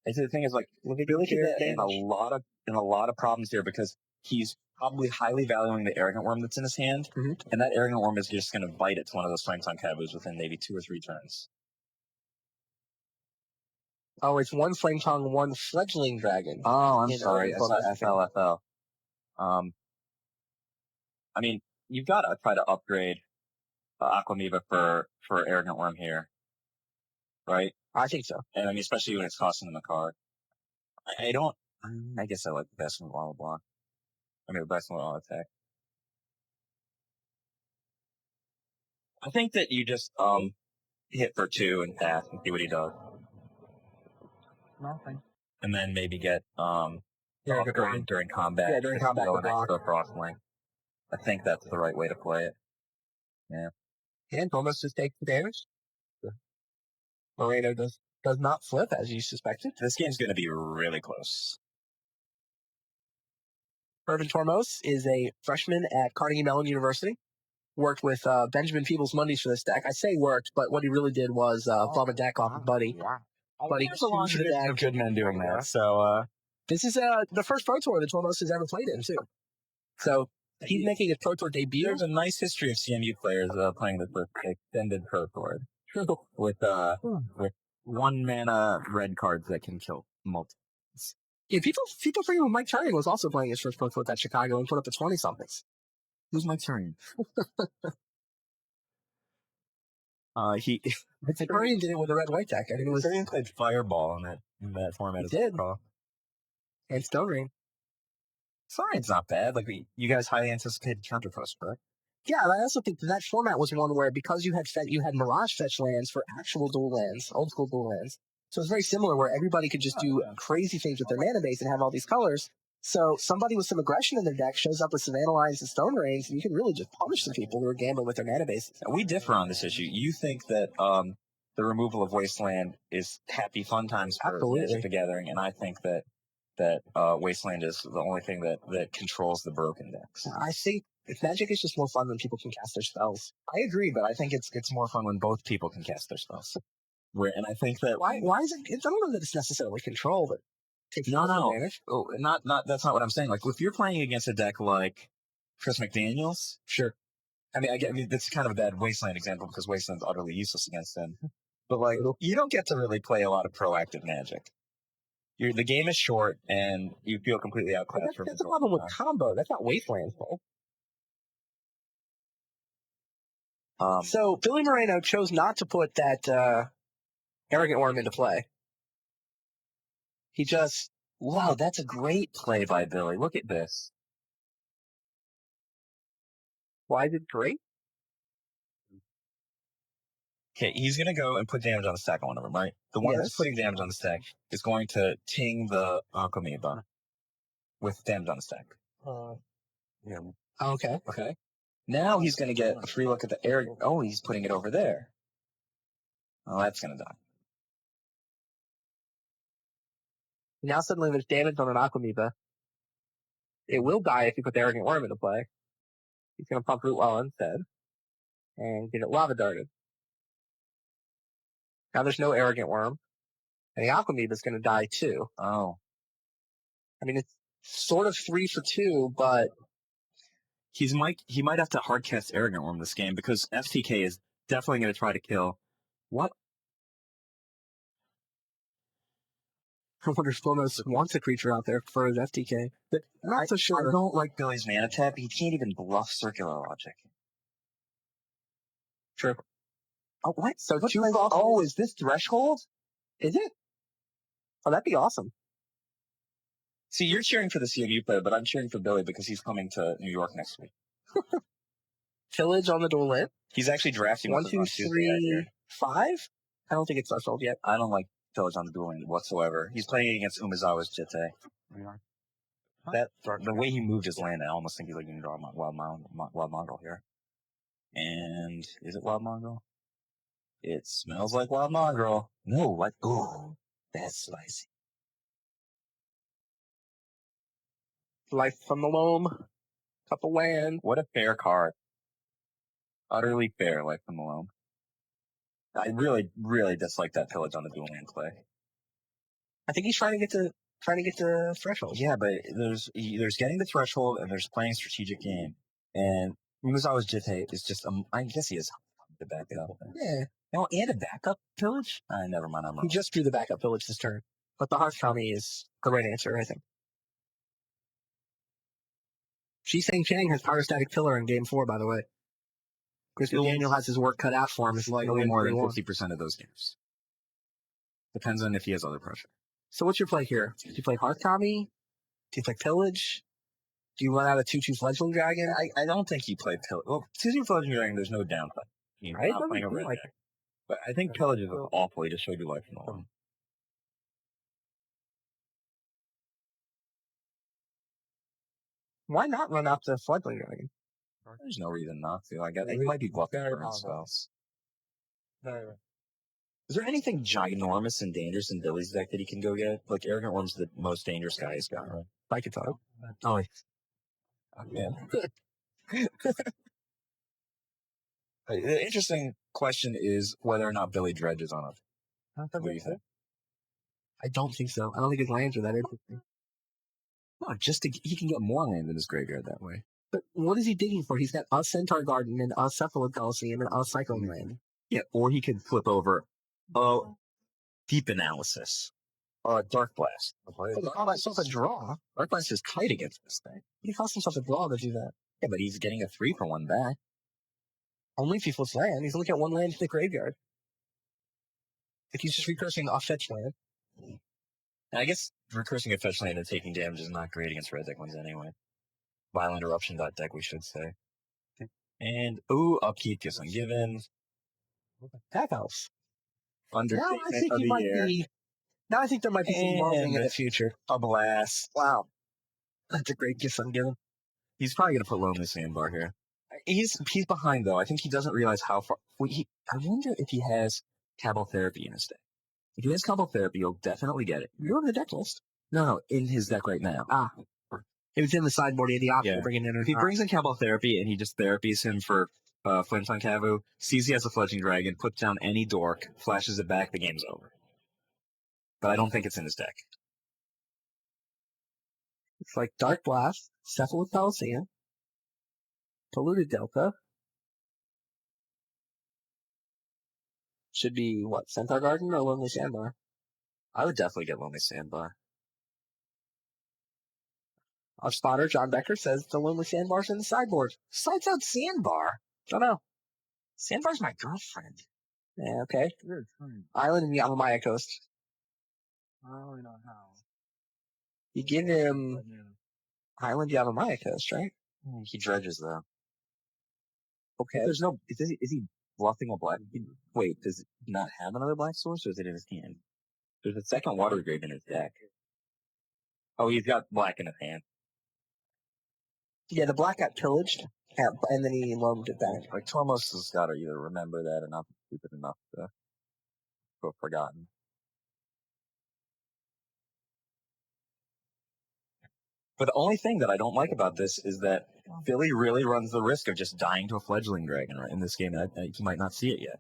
And so the thing is, Billy could get in a lot of problems here because he's probably highly valuing the Arrogant Worm that's in his hand, and that Arrogant Worm is just going to bite it to one of those Flametongue Caboos within maybe 2 or 3 turns. Oh, it's 1 Flametongue, 1 Fledgling Dragon. Oh, I'm sorry. I saw FLFL. I mean, you've got to try to upgrade Aquamoeba for Arrogant Worm here, right? I think so. And I mean, especially when it's costing them a card. I guess I like the best Wall block. I mean, the best Wall attack. I think that you just hit for 2 and pass and see what he does. Nothing. And then maybe get during combat. Yeah, during combat. Go next to a Frostling. I think that's the right way to play it. Yeah. And Tormos just takes the damage. Moreno does not flip, as you suspected. This game's going to be really close. Ervin Tormos is a freshman at Carnegie Mellon University. Worked with Benjamin Peebles-Mundy's for this deck. I say worked, but what he really did was flub a deck off of Buddy. Buddy There's a long tradition of good men doing that. So this is the first Pro Tour that Tormos has ever played in, too. So he's making his Pro Tour debut. There's a nice history of CMU players playing the first extended Pro Tour with 1 mana red cards that can kill multiple. Yeah, people forget Mike Chang was also playing his first Pro Tour at Chicago and put up to 20-somethings. Who's Mike Chang? He Victorian did it with a red-white deck. I think it was... Victorian played Fireball in that format. He did. And Stone Rain. Sign's not bad. Like, you guys highly anticipated Counterpost, correct? Yeah, I also think that format was one where, because you had Mirage fetch lands for actual dual lands, old school dual lands. So it's very similar, where everybody could just do crazy things with their mana base and have all these colors. So somebody with some aggression in their deck shows up with Savannah Lines and Stone Rains, and you can really just punish some people who are gambling with their mana bases. We differ on this issue. You think that the removal of Wasteland is happy fun times for Magic the Gathering, and I think that Wasteland is the only thing that controls the broken decks. I think Magic is just more fun when people can cast their spells. I agree, but I think it's more fun when both people can cast their spells. And I think that why is it? I don't know that it's necessarily control, but no. Oh, not that's not what I'm saying. Like, if you're playing against a deck like Chris McDaniel's, sure. I mean, that's kind of a bad Wasteland example because Wasteland's utterly useless against him. But like, you don't get to really play a lot of proactive Magic. The game is short, and you feel completely outclassed. That's the problem with combo. That's not Wasteland, though. So Billy Moreno chose not to put that Arrogant Worm into play. He just... Wow, that's a great play by Billy. Look at this. Why is it great? Okay, he's going to go and put damage on the stack on one of them, right? The one that's putting damage on the stack is going to ting the Amoeba with damage on the stack. Yeah. Okay. Okay. Now he's going to get a free look at the air. Oh, he's putting it over there. Oh, that's going to die. Now suddenly there's damage on an Aquamoeba. It will die if you put the Arrogant Worm into play. He's going to pump Root Well instead. And get it Lava Darted. Now there's no Arrogant Worm. And the Aquamoeba is going to die too. Oh. I mean, it's sort of 3 for 2, but... He might have to hardcast Arrogant Worm this game, because FTK is definitely going to try to kill... What? I wonder if Tormos wants a creature out there for his FTK. But I'm not so sure. I don't like Billy's mana tap. He can't even bluff Circular Logic. True. Oh, what? So is this Threshold? Is it? Oh, that'd be awesome. See, you're cheering for the CMU player, but I'm cheering for Billy because he's coming to New York next week. Pillage on the dual lit. He's actually drafting 1, 2, 3, 5? I don't think it's Threshold yet. I don't like Pillage on the dual lit whatsoever. He's playing against Umezawa's Jitte. The way he moved his land, I almost think he's going to draw Wild Mongrel here. And is it Wild Mongrel? It smells like Wild Mongrel. No, what? Ooh, that's spicy. Life from the Loam. Couple land. What a fair card. Utterly fair, Life from the Loam. I really, really dislike that Pillage on the dual land play. I think he's trying to get to Threshold. Yeah, but there's getting the Threshold and there's playing strategic game. And Umezawa's Jitte is just, I guess he is to back it up. Yeah. No, and a backup Pillage? Never mind, I'm wrong. He just drew the backup Pillage this turn. But the Hearthcounty is the right answer, I think. Chih-Hsiang has Pyrostatic Pillar in Game 4, by the way. Chris McDaniel has his work cut out for him. It's like only more than 50% of those games. Depends on if he has other pressure. So what's your play here? Do you play Hearthcounty? Do you play Pillage? Do you run out a 2/2 Fledgling Dragon? I don't think he played Pillage. Well, 2/2 Fledgling Dragon, there's no downside. He's not playing a red deck. But I think Pillage is awful. He just showed you Life from the Loam. Why not run out the Fledgling Dragon? There's no reason not to. He might be bluffing for his spells. Is there anything ginormous and dangerous in Billy's deck that he can go get? Like, Arrogant Worm's the most dangerous guy he's got, right? Psychatog. Oh, yeah. The interesting question is whether or not Billy dredges on it. What do you think? I don't think so. I don't think his lands are that interesting. No, he can get more land in his graveyard that way. But what is he digging for? He's got a Centaur Garden and a Cephalid Coliseum and a Cyclone Land. Yeah, or he could flip over Deep Analysis. Dark Blast. He called himself a draw. Dark Blast is tight against this thing. He calls himself a draw to do that. Yeah, but he's getting a 3 for 1 back. Only if he flips land. He's looking at one land in the graveyard. If he's just recursing off fetch land. I guess recursing a fetch land and taking damage is not great against red deck ones anyway. Violent Eruption deck, we should say. And, upkeep gets ungiven. Pack house. Understatement of the year. Now I think there might be some evolving in the future. A blast. Wow. That's a great gift ungiven. He's probably going to put Lonely Sandbar here. He's behind, though. I think he doesn't realize how far... I wonder if he has Cabal Therapy in his deck. If he has Cabal Therapy, he'll definitely get it. You're on the deck list. No, in his deck right now. It was in the sideboard. He had the option to bring it in. If he brings in Cabal Therapy and he just therapies him for Flint on Cavu, sees he has a Fledgling Dragon, puts down any dork, flashes it back, the game's over. But I don't think it's in his deck. It's like Dark Blast, Cephalus Palisade, Polluted Delta. Should be, Centaur Garden or Lonely Sandbar? I would definitely get Lonely Sandbar. Our spotter, John Becker, says the Lonely Sandbar's in the sideboard. Sights out Sandbar? Don't know. Sandbar's my girlfriend. Yeah, okay. Island and Yamamaya Coast. I don't really know how. You give him Island Yamamaya Coast, right? He dredges, though. Okay. There's no... Is he bluffing a black... Wait, does he not have another black source, or is it in his hand? There's a second water grave in his deck. Oh, he's got black in his hand. Yeah, the black got pillaged, and then he loaned it back. Like, Tormos has got to either remember that or not be stupid enough to have forgotten. But the only thing that I don't like about this is that Philly really runs the risk of just dying to a Fledgling Dragon in this game. He might not see it yet.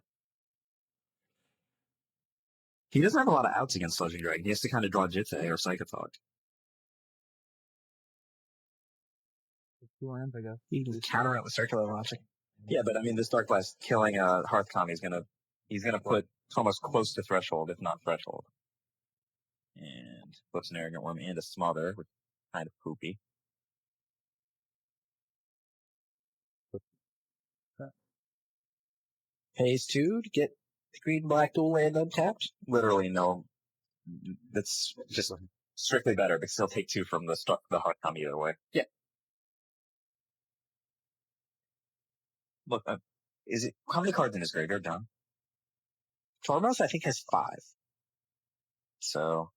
He doesn't have a lot of outs against Fledgling Dragon. He has to kind of draw Jitse or Psychatog. He can counter it with Circular Logic. Yeah, but I mean, this Dark Blast killing a Hearthcom, he's gonna put almost close to threshold, if not threshold. And flips an Arrogant Worm and a Smother, which is kind of poopy. Pays 2 to get the green-black dual land untapped. Literally no. That's just strictly better, because he'll take 2 from the Hearthcom either way. Yeah. Look, how many cards in his graveyard, John? Tormos, I think, has 5. So,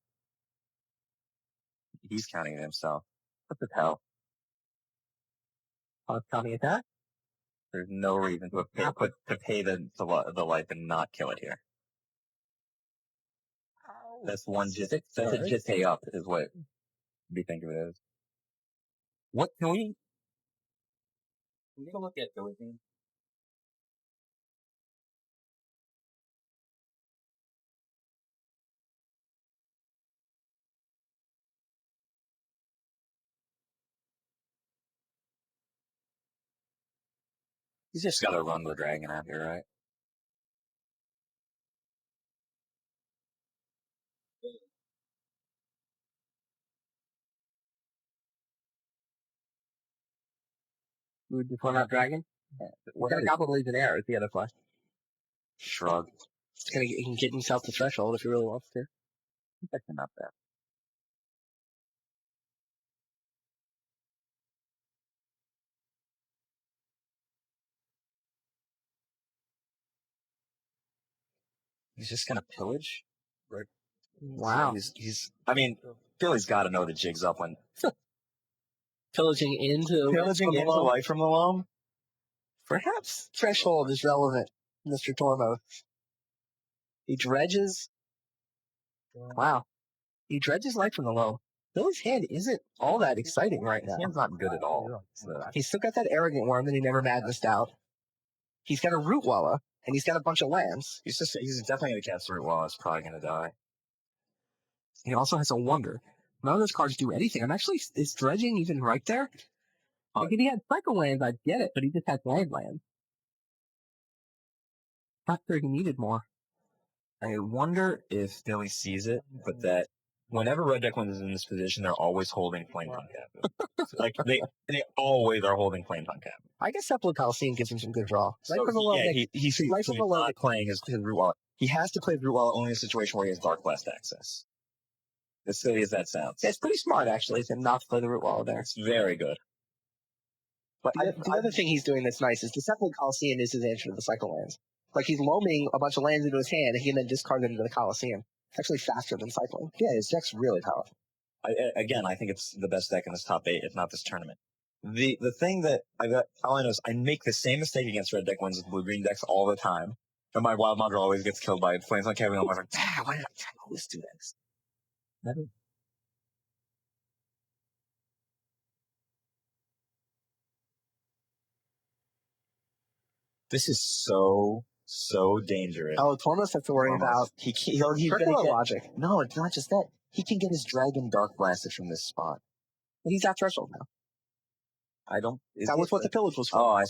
he's counting it himself. What the hell? Counting attack? There's no reason to pay the life and not kill it here. That's one Jitse. That's a Jitse up, is what we think of it as. What can we go look at the thing? He's just got to run the dragon out here, right? Would you point out dragon? What kind of Goblin Legionnaire is the other play? Shrug. He can get himself to threshold if he really wants to. That's not bad. He's just gonna pillage? Right. Wow. I mean, Billy's gotta know the jig's up when... Pillaging into life from the loam? Perhaps threshold is relevant, Mr. Tormos. He dredges. Wow. He dredges life from the loam. Billy's hand isn't all that exciting right now. His hand's not good at all. So. He's still got that Arrogant Worm that he never madnessed out. He's got a Root Walla, and he's got a bunch of lands. He's definitely going to cast Root Walla. It's probably going to die. He also has a Wonder. None of those cards do anything. Is dredging even right there? Like, if he had Cycle lands, I'd get it, but he just has land. Not sure he needed more. I wonder if Billy sees it, but that whenever Red Deck Wins is in this position, they're always holding Flame Tongue Cap. Like, they always are holding Flame Tongue Cap. I guess Cephalid Coliseum gives him some good draw. He's not playing his root wallet. He has to play root wallet only in a situation where he has Dark Blast access. As silly as that sounds. It's pretty smart, actually, to not play the root wallet there. It's very good. But the other thing he's doing that's nice is the Cephalid Coliseum is his answer to the cycle lands. Like, he's loaming a bunch of lands into his hand, and he can then discard them into the Coliseum. It's actually faster than cycling. Yeah, his deck's really powerful. I think it's the best deck in this top 8, if not this tournament. The thing that all I know is I make the same mistake against red deck wins with blue-green decks all the time. And my Wild Mother always gets killed by Flames on Kevin. I'm like, why did I tackle this 2 decks? This is so dangerous. Oh, Tormos have to worry about. He's gonna get logic. No, it's not just that. He can get his Dragon Dark Blasted from this spot. And he's at threshold now. That was what the pillage was for. Oh, I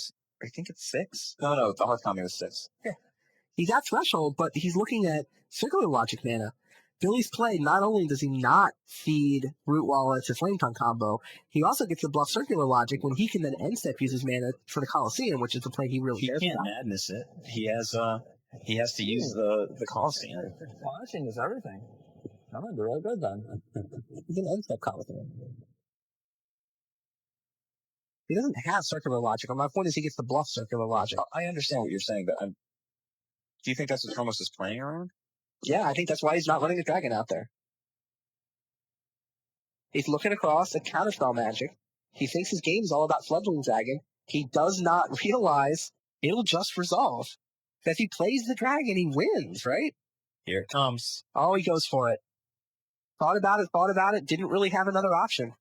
think it's 6. No, the Hearth Kami was 6. Yeah. He's at threshold, but he's looking at circular logic mana. Billy's play, not only does he not feed Root Wallet to Flame Tongue combo, he also gets to bluff circular logic when he can then end step use his mana for the Coliseum, which is the play he really cares about. He can't madness it. He has to use the Coliseum. Punishing is everything. I'm gonna do really good then. He can end step Coliseum. He doesn't have circular logic. My point is he gets to bluff circular logic. I understand what you're saying, but do you think that's what Tormos is playing around? Yeah, I think that's why he's not running the dragon out there. He's looking across at counterspell magic. He thinks his game is all about fledgling dragon. He does not realize it'll just resolve. That if he plays the dragon, he wins, right? Here it comes. Oh, he goes for it. Thought about it, didn't really have another option.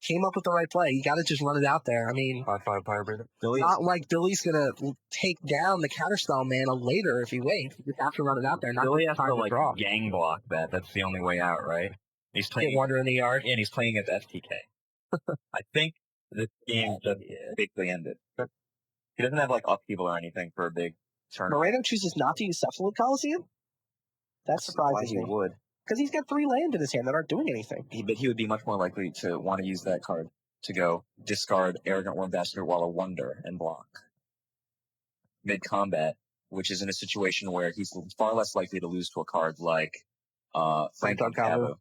Came up with the right play. You got to just run it out there. I mean, 5/5 Firebreather. Not like Billy's going to take down the counterspell mana later if he waits. You just have to run it out there. Not Billy has to draw. gang block that. That's the only way out, right? He's playing Wander in the yard. and he's playing against FTK. I think this game just basically ended. He doesn't have upheaval or anything for a big tournament. Moreno chooses not to use Cephalid Coliseum? That surprises me. He would. Because he's got 3 land in his hand that aren't doing anything. But he would be much more likely to want to use that card to go discard Arrogant Worm Bastard while a Wonder and block. Mid-combat, which is in a situation where he's far less likely to lose to a card like Flame Tongue Combo,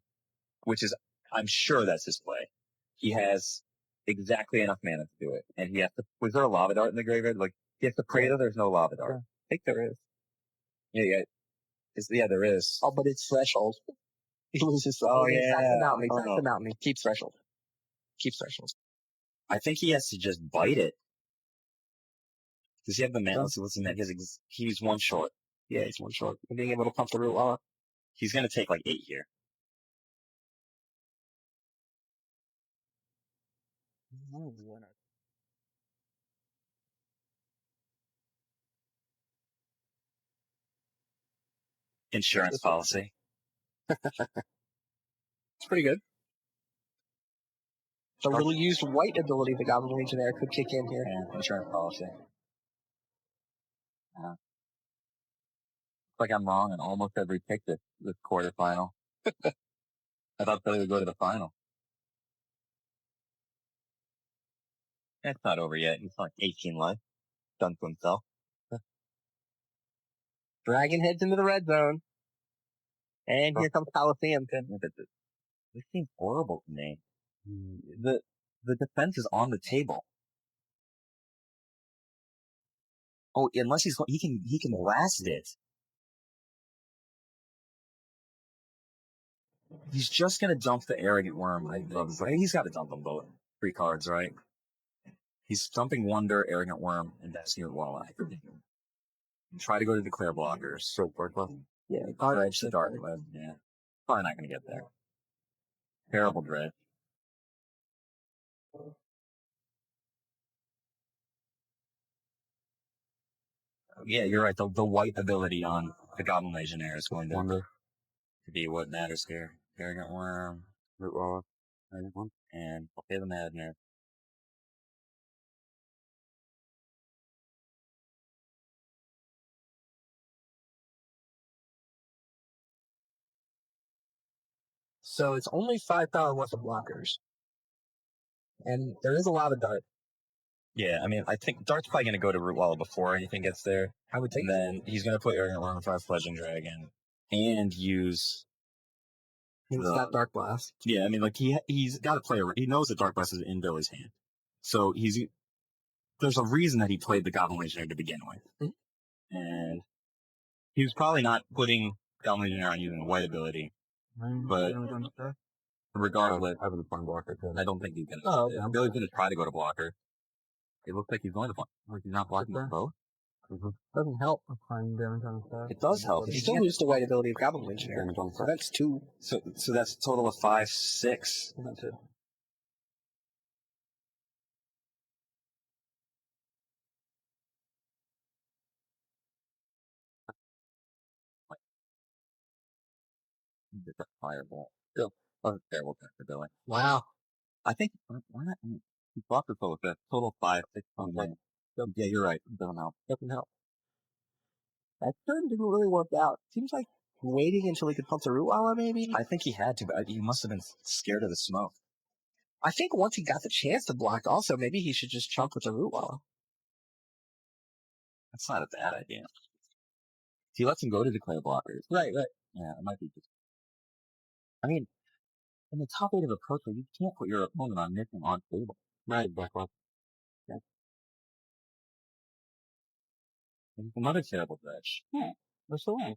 which is, I'm sure that's his play. He has exactly enough mana to do it. And he has to, was there a Lava Dart in the graveyard? He has to pray that there's no Lava Dart. I think there is. Yeah, there is. Oh, but it's threshold. He loses the mountain. He keeps threshold. I think he has to just bite it. Does he have the mana? Let's see what's in that. He's 1 short. Yeah, he's 1 short. Being able to pump the root wallet. He's going to take 8 here. Insurance policy. It's pretty good. The really used white ability the Goblin Legionnaire could kick in here. Yeah, insurance policy. Yeah. Like I'm wrong on almost every pick this quarterfinal. I thought Billy would go to the final. It's not over yet. He's 18 left. Done to himself. Dragon heads into the red zone. And here comes Coliseum. This seems horrible to me. The defense is on the table. Oh, unless he can blast it. He's just gonna dump the Arrogant Worm. He's got to dump them both. 3 cards, right? He's dumping Wonder, Arrogant Worm, and Destiny of Walleye. Try to go to Declare blockers. So worthless. Yeah, Dredge the Dark Web. Yeah, probably not gonna get there. Terrible Dredge. Yeah, you're right. The white ability on the Goblin Legionnaire is going to be what matters here. Arrogant Worm, Root Wallet, and Okay the Madness. So it's only 5 power worth of blockers. And there is a Lava Dart. Yeah, I mean, I think Dart's probably going to go to Root Wall before anything gets there. I would think. And then he's going to put Arrogant Worm in front of Fledgling Dragon and use. He's got Dark Blast. Yeah, I mean, like he's got to play. He knows that Dark Blast is in Billy's hand, so there's a reason that he played the Goblin Legionnaire to begin with, and he was probably not putting Goblin Legionnaire on using the white ability, but regardless, I have a fun blocker. I don't think he's gonna. Oh, yeah. Billy's gonna try to go to blocker. It looks like he's going to block. Like he's not blocking both. Doesn't help applying damage on stuff. It does help. You still lose the white ability of Goblin Legionnaire. So that's 2. So that's a total of 5, 6. That's it. Get that fireball. Still, terrible attack for Billy. Wow. I think why not? He blocked the total with total of 5, 6. Yeah, you're right. It doesn't help. Doesn't help. That turn didn't really work out. Seems like waiting until he could pump the Root Walla, maybe? I think he had to, but he must have been scared of the smoke. I think once he got the chance to block, also, maybe he should just chunk with the Root Walla. That's not a bad idea. He lets him go to declare blockers. Right. Yeah, it might be just. I mean, in the top 8 of approach, you can't put your opponent on mission on table. Right. Yeah. And another terrible dredge. Yeah. What's the way?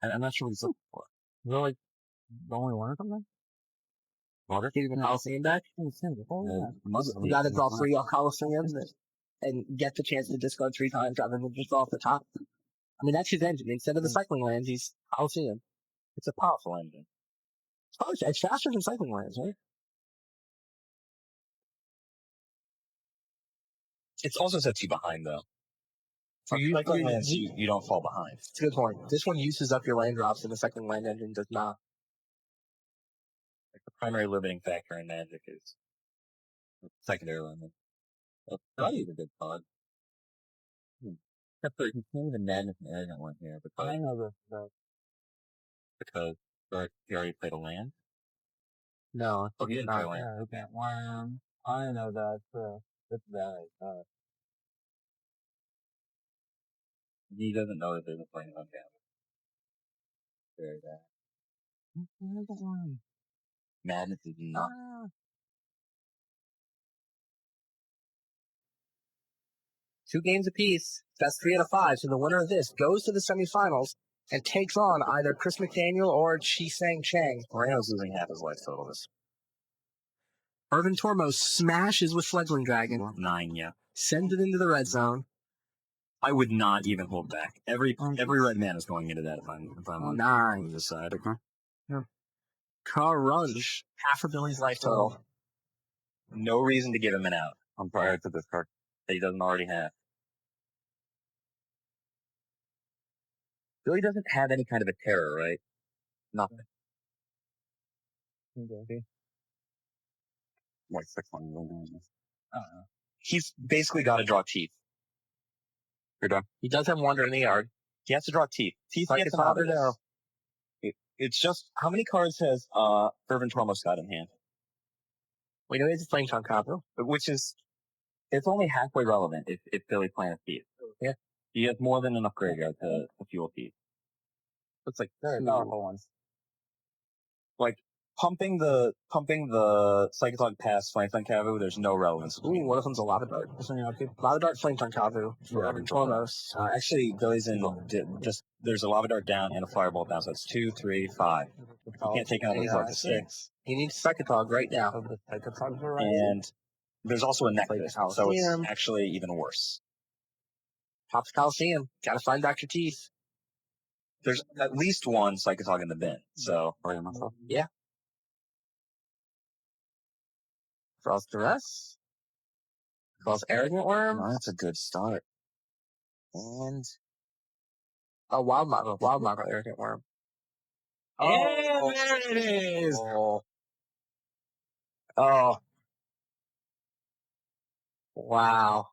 I'm not sure what he's looking for. Is there like the only one or something? Water? Even Coliseum back? Oh, yeah. You gotta draw 3 off Coliseums and get the chance to discard 3 times rather than just off the top. I mean, that's his engine. Instead of the cycling lands, he's Coliseum. It's a powerful engine. It's faster than cycling lands, right? It also sets you behind, though. So cycling lands, you don't fall behind. It's a good point. This one uses up your land drops, and the cycling land engine does not. Like the primary limiting factor in Magic is secondary limit. That is a good card. Except for he can't even Madness and Arrogant one here because I know this. Because he already played a land. No, he didn't play a land. Yeah, okay. Worm. I know that. It's that. He doesn't know that there's a playing on damage. Very bad. Madness is not. Two games apiece. That's 3 out of 5. So the winner of this goes to the semifinals and takes on either Chris McDaniel or Chih-Hsiang Chang. Moreno's losing half his life total. This Ervin Tormos smashes with Fledgling Dragon. 9, yeah. Sends it into the red zone. I would not even hold back. Every red man is going into that if I'm on 9. this side. Yeah. Crunch. Half of Billy's life total. No reason to give him an out on prior to this card that he doesn't already have. Billy doesn't have any kind of a terror, right? Nothing. Okay. Like 6 on He's basically got to draw teeth. You're done. He does have Wander in the yard. He has to draw teeth. Teeth like gets his father now. It's just, how many cards has Ervin Tormos got in hand? We know he's playing Chang Kabu. Which is, it's only halfway relevant if Billy playing a teeth. Yeah. He has more than enough graveyard to fuel teeth. Looks like very powerful ones. Like, pumping the Psychatog past Flametongue Kavu, there's no relevance. Ooh, one of them's a Lava Dart. Lava Dart, Flametongue Kavu. Ervin Tormos. Actually, Billy's in there's a Lava Dart down and a Fireball down, so it's 2, 3, 5. You can't take out the 6. He needs Psychatog right now. And there's also a necklace, so it's actually even worse. Pops Coliseum. Gotta find Dr. Teeth. There's at least one Psychatog in the bin, so. Yeah. Draws Duress. Draws Arrogant Worm. Oh, that's a good start. And Wild Mako Arrogant Worm. Oh, there it is! Oh. Wow.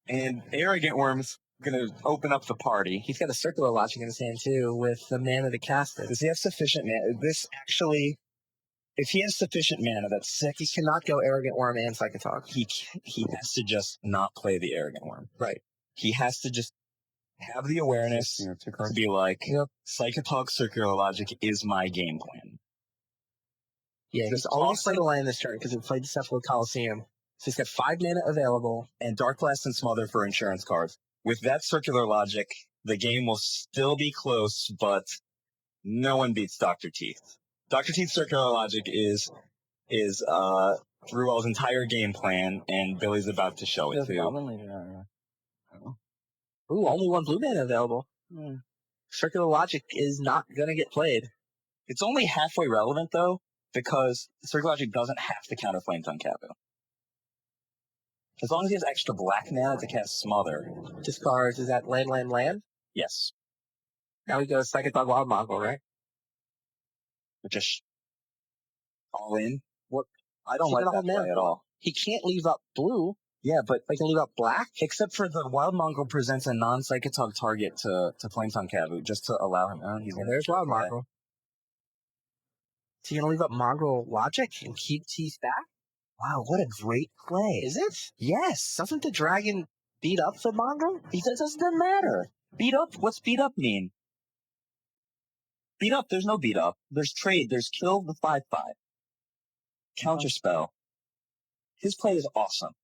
And Arrogant Worm's gonna open up the party. He's got a Circular Logic in his hand too, with the mana to cast it. Does he have sufficient mana? This actually If he has sufficient mana, that's 6. He cannot go Arrogant Worm and Psychatog. He has to just not play the Arrogant Worm. Right. He has to just have the awareness to be like, Psychatog Circular Logic is my game plan. Yeah, he's always played a land this turn because he played Cephalid Coliseum. So he's got 5 mana available. And Dark Blast and Smother for insurance cards. With that Circular Logic, the game will still be close, but no one beats Dr. Teeth. Dr. Teeth's Circular Logic is Ruel's entire game plan, and Billy's about to show it to you. Ooh, only 1 blue mana available. Circular Logic is not going to get played. It's only halfway relevant, though, because Circular Logic doesn't have to counter Flametongue Kabu. As long as he has extra black mana to cast Smother. Discards, is that land? Yes. Now we go Psychatog Wild Mongol, right? Just all in. What? I don't like that play at all. He can't leave up blue. Yeah, but he can leave up black. Except for the Wild Mongol presents a non-Psychatog target to Flametongue Kabu, just to allow him. There's Wild Mongol. So you're going to leave up Mongol Logic and keep Teeth back? Wow, what a great play. Is it? Yes. Doesn't the dragon beat up the Mongol? It doesn't matter. Beat up? What's beat up mean? Beat up, there's no beat up. There's trade, there's kill the 5/5. Counterspell. His play is awesome.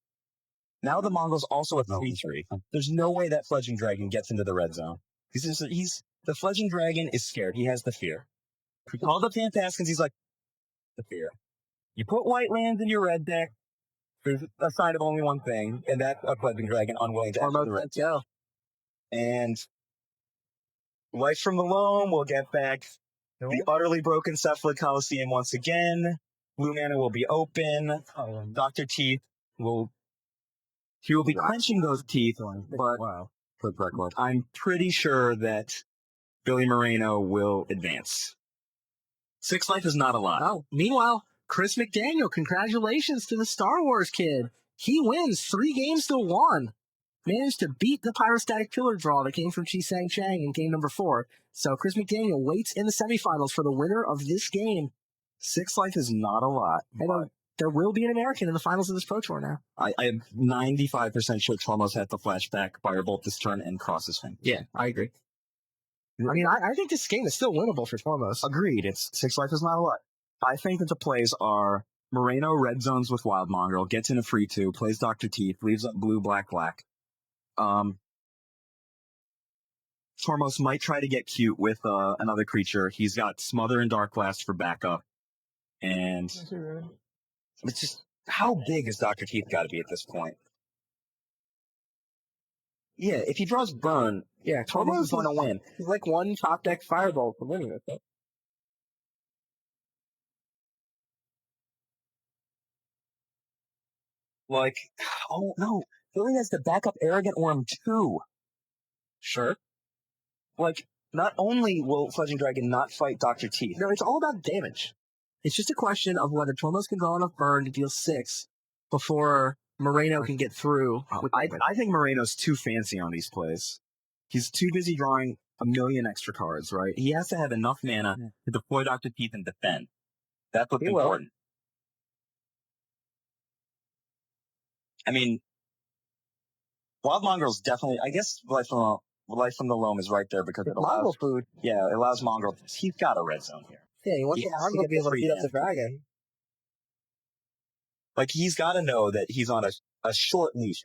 Now the Mongol's also a 3/3. There's no way that Fledging Dragon gets into the red zone. The Fledging Dragon is scared. He has the fear. He called up Fantaskins, he's like, the fear. You put white lands in your red deck, there's a sign of only one thing, and that's a Fledgling Dragon unwilling to enter the red zone. And Life from the Loam will get back the utterly broken Cephalid Coliseum once again. Blue mana will be open. Dr. Teeth will be clenching those teeth, but I'm pretty sure that Billy Moreno will advance. 6 life is not a lot. Oh, meanwhile, Chris McDaniel, congratulations to the Star Wars kid. He wins 3 games to 1. Managed to beat the Pyrostatic Pillar draw that came from Chih-Hsiang Chang in game number 4. So Chris McDaniel waits in the semifinals for the winner of this game. 6 life is not a lot. And there will be an American in the finals of this Pro Tour now. I am 95% sure Tormos had the flashback Firebolt this turn and crosses him. Yeah, I agree. I mean, I think this game is still winnable for Tormos. Agreed. 6 life is not a lot. I think that the plays are Moreno red zones with Wild Mongrel, gets in a free 2, plays Dr. Teeth, leaves up blue, black, black. Tormos might try to get cute with another creature. He's got Smother and Dark Blast for backup. And it's just, how big has Dr. Teeth got to be at this point? Yeah, if he draws Burn, Tormos is going to win. He's like one top deck Firebolt for winning it. Like, oh no, Billy has the backup Arrogant Worm too. Sure. Like, not only will Fledging Dragon not fight Dr. Teeth. No, it's all about damage. It's just a question of whether Tormos can draw enough burn to deal 6 before Moreno can get through. I think Moreno's too fancy on these plays. He's too busy drawing a million extra cards, right? He has to have enough mana to deploy Dr. Teeth and defend. That's what's important. I mean, Wild Mongrel's definitely, I guess Life from the Loam is right there because it allows Mongrel food. Yeah, it allows Mongrel. He's got a red zone here. Yeah, he wants the Mongrel to be able to beat up the dragon. Like, he's got to know that he's on a short leash.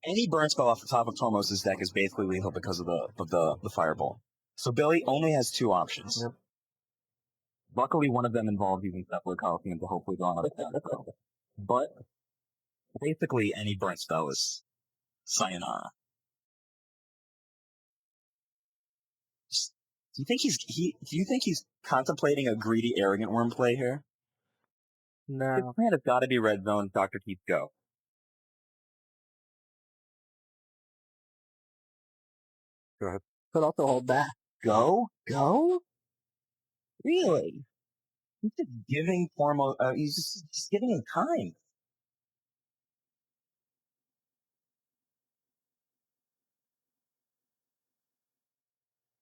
Any burn spell off the top of Tormos' deck is basically lethal because of the Fireball. So Billy only has 2 options. Yep. Luckily, one of them involved using Cephalid Coliseum to hopefully draw another counter. But basically, any burn spell is sayonara. Do you think he's contemplating a greedy Arrogant Worm play here? No. His plan has got to be red zone, Dr. Teeth, go. Go ahead. Could also hold back. Go? Really? He's just giving Tormos, he's just giving him time.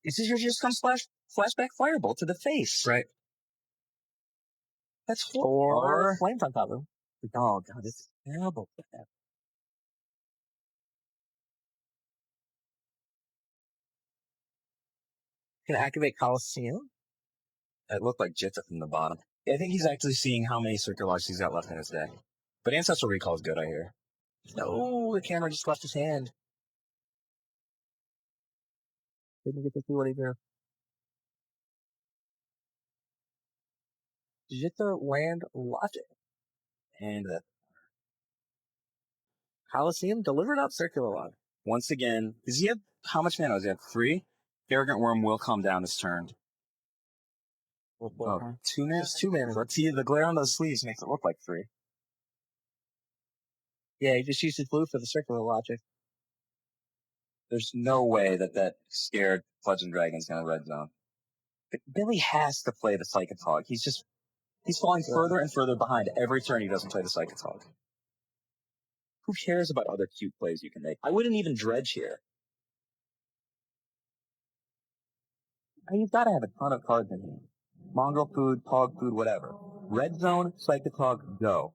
This is just come flashback Firebolt to the face. Right. That's 4 flames on top of him. Oh, God, this is terrible. Can activate Coliseum. It looked like Jitta from the bottom. I think he's actually seeing how many circular locks he's got left in his deck. But Ancestral Recall is good, I hear. No, the camera just left his hand. Didn't get to see what he drew. Jitta land Logic. And Coliseum delivered up Circular Log. once again, does he have, how much mana does he have? 3? Arrogant Worm will calm down his turn. Oh, 2 mana? Just 2 mana. Let's see, the glare on those sleeves makes it look like 3. Yeah, he just used his blue for the Circular Logic. There's no way that scared Legend Dragon's gonna red zone. But Billy has to play the Psychatog. He's falling further and further behind every turn he doesn't play the Psychatog. Who cares about other cute plays you can make? I wouldn't even dredge here. You've got to have a ton of cards in here. Mongrel food, Tog food, whatever. Red zone, Psychatog, go.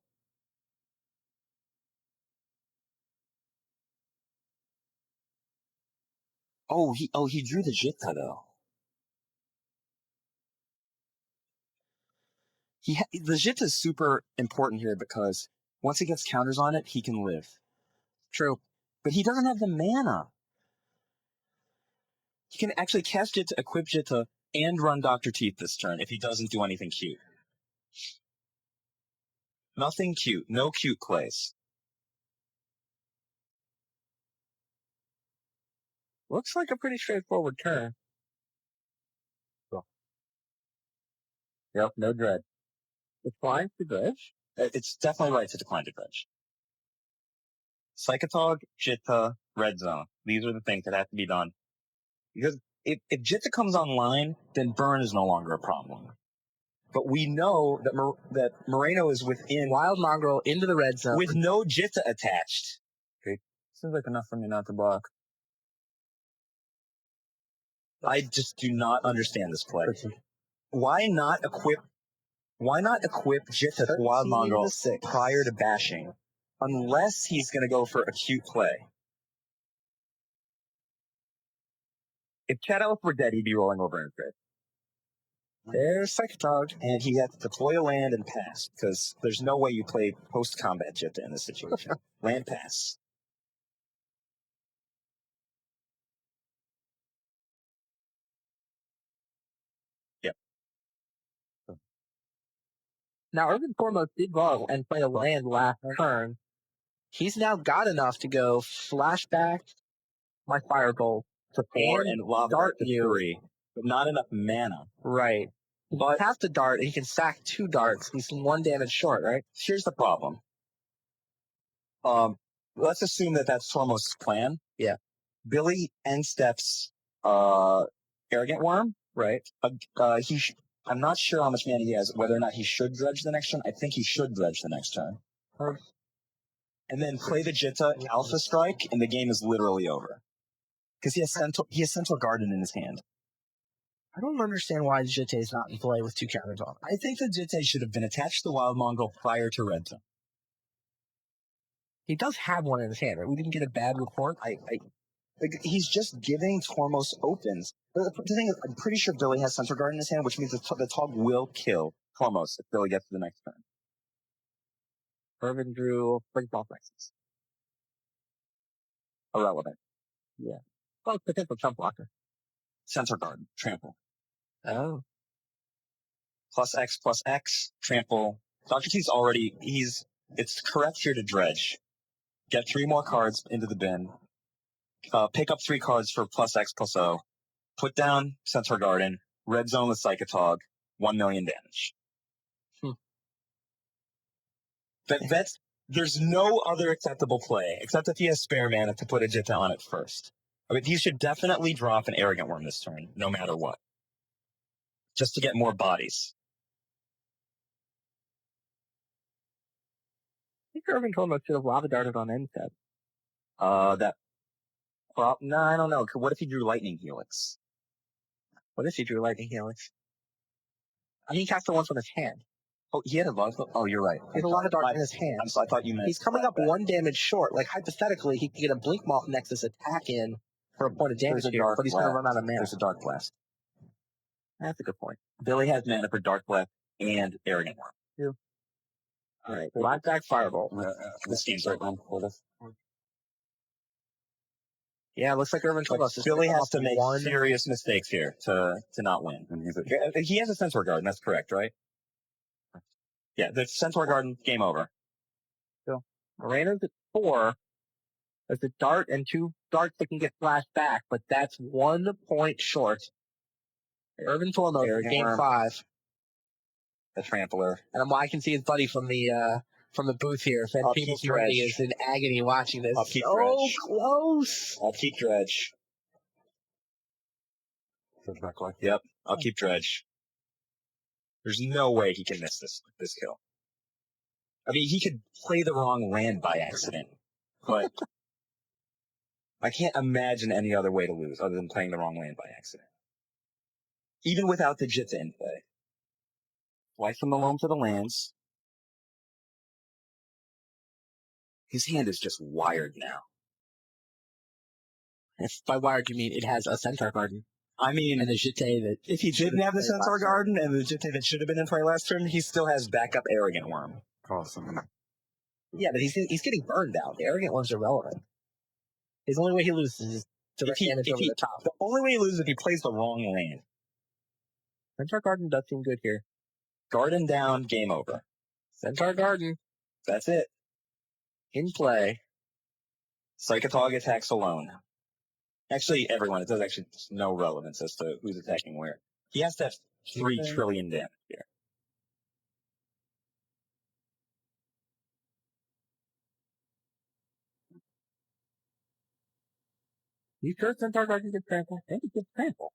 Oh, he drew the Jitta though. The Jitta is super important here because once he gets counters on it, he can live. True. But he doesn't have the mana. He can actually cast Jitta, equip Jitta, and run Dr. Teeth this turn if he doesn't do anything cute. Nothing cute. No cute plays. Looks like a pretty straightforward turn. Yep, no dread. Decline to dredge. It's definitely right to decline to dredge. Psychatog, Jitta, red zone. These are the things that have to be done. Because if Jitta comes online, then burn is no longer a problem. But we know that Moreno is within Wild Mongrel into the red zone. with no Jitta attached. Okay. Seems like enough for me not to block. I just do not understand this play. Why not equip Jitta to Wild Mongrel prior to bashing? Unless he's going to go for a cute play. If Chad Elf were dead, he'd be rolling over in trade. There's Psychatog. And he had to deploy a land and pass, because there's no way you play post-combat Jitta in this situation. Land pass. Yep. Now, Ervin Tormos did go and play a land last turn. He's now got enough to go flashback my Firebolt to 4 and Lava dart to you. 3, but not enough mana. Right. But half the dart, and he can sack 2 darts. He's 1 damage short, right? Here's the problem. Let's assume that that's Tormos' plan. Yeah. Billy end steps Arrogant Worm. Right. I'm not sure how much mana he has, whether or not he should dredge the next turn. I think he should dredge the next turn. And then play the Jitta Alpha Strike, and the game is literally over. Because he has Central Garden in his hand. I don't understand why Jitte is not in play with 2 counters on it. I think the Jitte should have been attached to Wild Mongrel prior to Red Zone. He does have one in his hand, right? We didn't get a bad report. He's just giving Tormos opens. The thing is, I'm pretty sure Billy has Central Garden in his hand, which means the Tog will kill Tormos if Billy gets to the next turn. Ervin drew Big Ball Nexus. Irrelevant. Yeah. Well, potential jump blocker. Central Garden. Trample. Oh. +X, trample. Dr. T's already, it's correct here to dredge. Get 3 more cards into the bin. Pick up 3 cards for +X/+O. Put down Central Garden. Red zone with Psychatog. 1 million damage. There's no other acceptable play, except if he has spare mana to put a Jitta on it first. I mean, he should definitely drop an Arrogant Worm this turn, no matter what. Just to get more bodies. I think Ervin Tormos should have lava darted on instead. I don't know. What if he drew Lightning Helix? What if he drew Lightning Helix? I mean, he cast the ones from his hand. Oh, he had a lot of... Oh, you're right. He had a lot of dark in his hand. I thought you meant... He's coming up 1 damage short. Like, hypothetically, he could get a Blink Moth Nexus attack in for a point of damage here, but he's going to run out of mana. There's a Dark Blast. That's a good point. Billy has mana for Dark Blast and Arrogant Worm. Yeah. All right, Blackback Fireball. This game's right now for this. Yeah, it looks like Ervin told us. Billy has to make serious mistakes here to not win. He has a Centaur Garden, that's correct, right? Yeah, the Centaur Garden, game over. So, Moreno's at 4. There's a dart and 2 darts that can get flashed back, but that's 1 point short. Ervin Tormos, game 5. The Trampler. And I can see his buddy from the booth here. Fed People's Journey is in agony watching this. I'll keep so Dredge. Close. I'll keep Dredge. Yep, I'll keep Dredge. There's no way he can miss this kill. I mean, he could play the wrong land by accident, but I can't imagine any other way to lose other than playing the wrong land by accident. Even without the Jitta in play. Life from the loam to the lands. His hand is just wired now. If by wired you mean it has a Centaur Garden. I mean, and a Jitte that... If he didn't have the Centaur Garden and the Jitte that should have been in play last turn, he still has backup Arrogant Worm. Awesome. Yeah, but he's getting burned out. The Arrogant Worm's irrelevant. His only way he loses is direct damage over the top. The only way he loses is if he plays the wrong land. Centaur Garden does seem good here. Garden down, game over. Centaur Garden. That's it. In play. Psychatog attacks alone. Actually, everyone. It does actually no relevance as to who's attacking where. He has to have 3 trillion damage here. You sure Centaur Garden gets trample? I think it gets trample.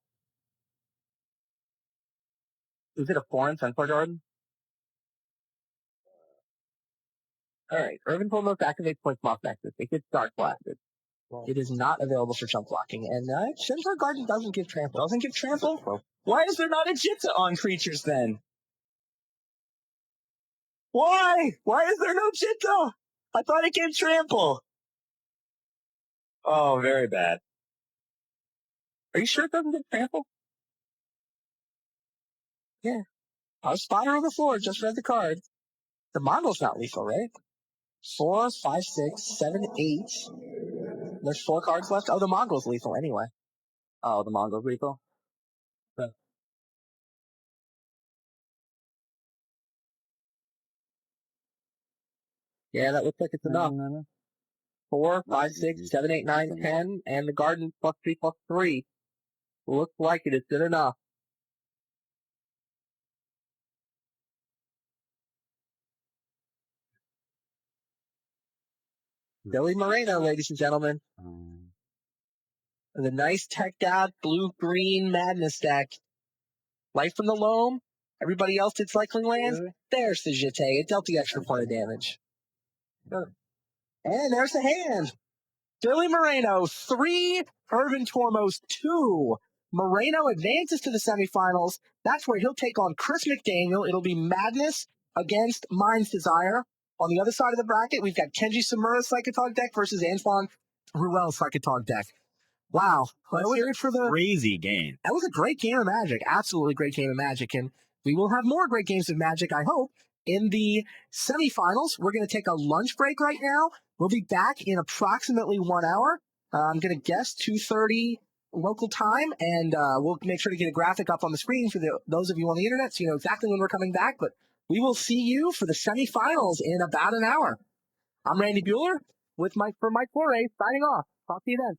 Is it a foreign Centaur Garden? Alright, Ervin Tormos activates Point Moth Nexus. It gets Dark Blasted. It is not available for chump blocking, and Centaur Garden doesn't give trample. Doesn't give trample? Why is there not a Jitta on creatures then? Why? Why is there no Jitta? I thought it gave trample. Oh, very bad. Are you sure it doesn't give trample? Yeah. I was spotted on the floor, just read the card. The Mongo's not lethal, right? 4, 5, 6, 7, 8. There's 4 cards left. Oh, the Mongo's lethal anyway. Oh, the Mongo's lethal? Yeah, that looks like it's enough. 4, 5, 6, 7, 8, 9, 10, and the Garden +3/+3. Looks like it is good enough. Billy Moreno, ladies and gentlemen. The nice teched out blue-green Madness deck. Life from the Loam. Everybody else did cycling lands. There's the Jitte. It dealt the extra point of damage. And there's the hand. Billy Moreno, 3. Ervin Tormos, 2. Moreno advances to the semifinals. That's where he'll take on Chris McDaniel. It'll be Madness against Mind's Desire. On the other side of the bracket, we've got Kenji Tsumura's Psychatog deck versus Antoine Ruel's Psychatog deck. Wow. Let's hear it for the crazy game. That was a great game of Magic. Absolutely great game of Magic. And we will have more great games of Magic, I hope, in the semifinals. We're going to take a lunch break right now. We'll be back in approximately 1 hour. I'm going to guess 2:30 local time, and we'll make sure to get a graphic up on the screen for those of you on the internet so you know exactly when we're coming back. But we will see you for the semifinals in about an hour. I'm Randy Bueller for Mike Flores, signing off. Talk to you then.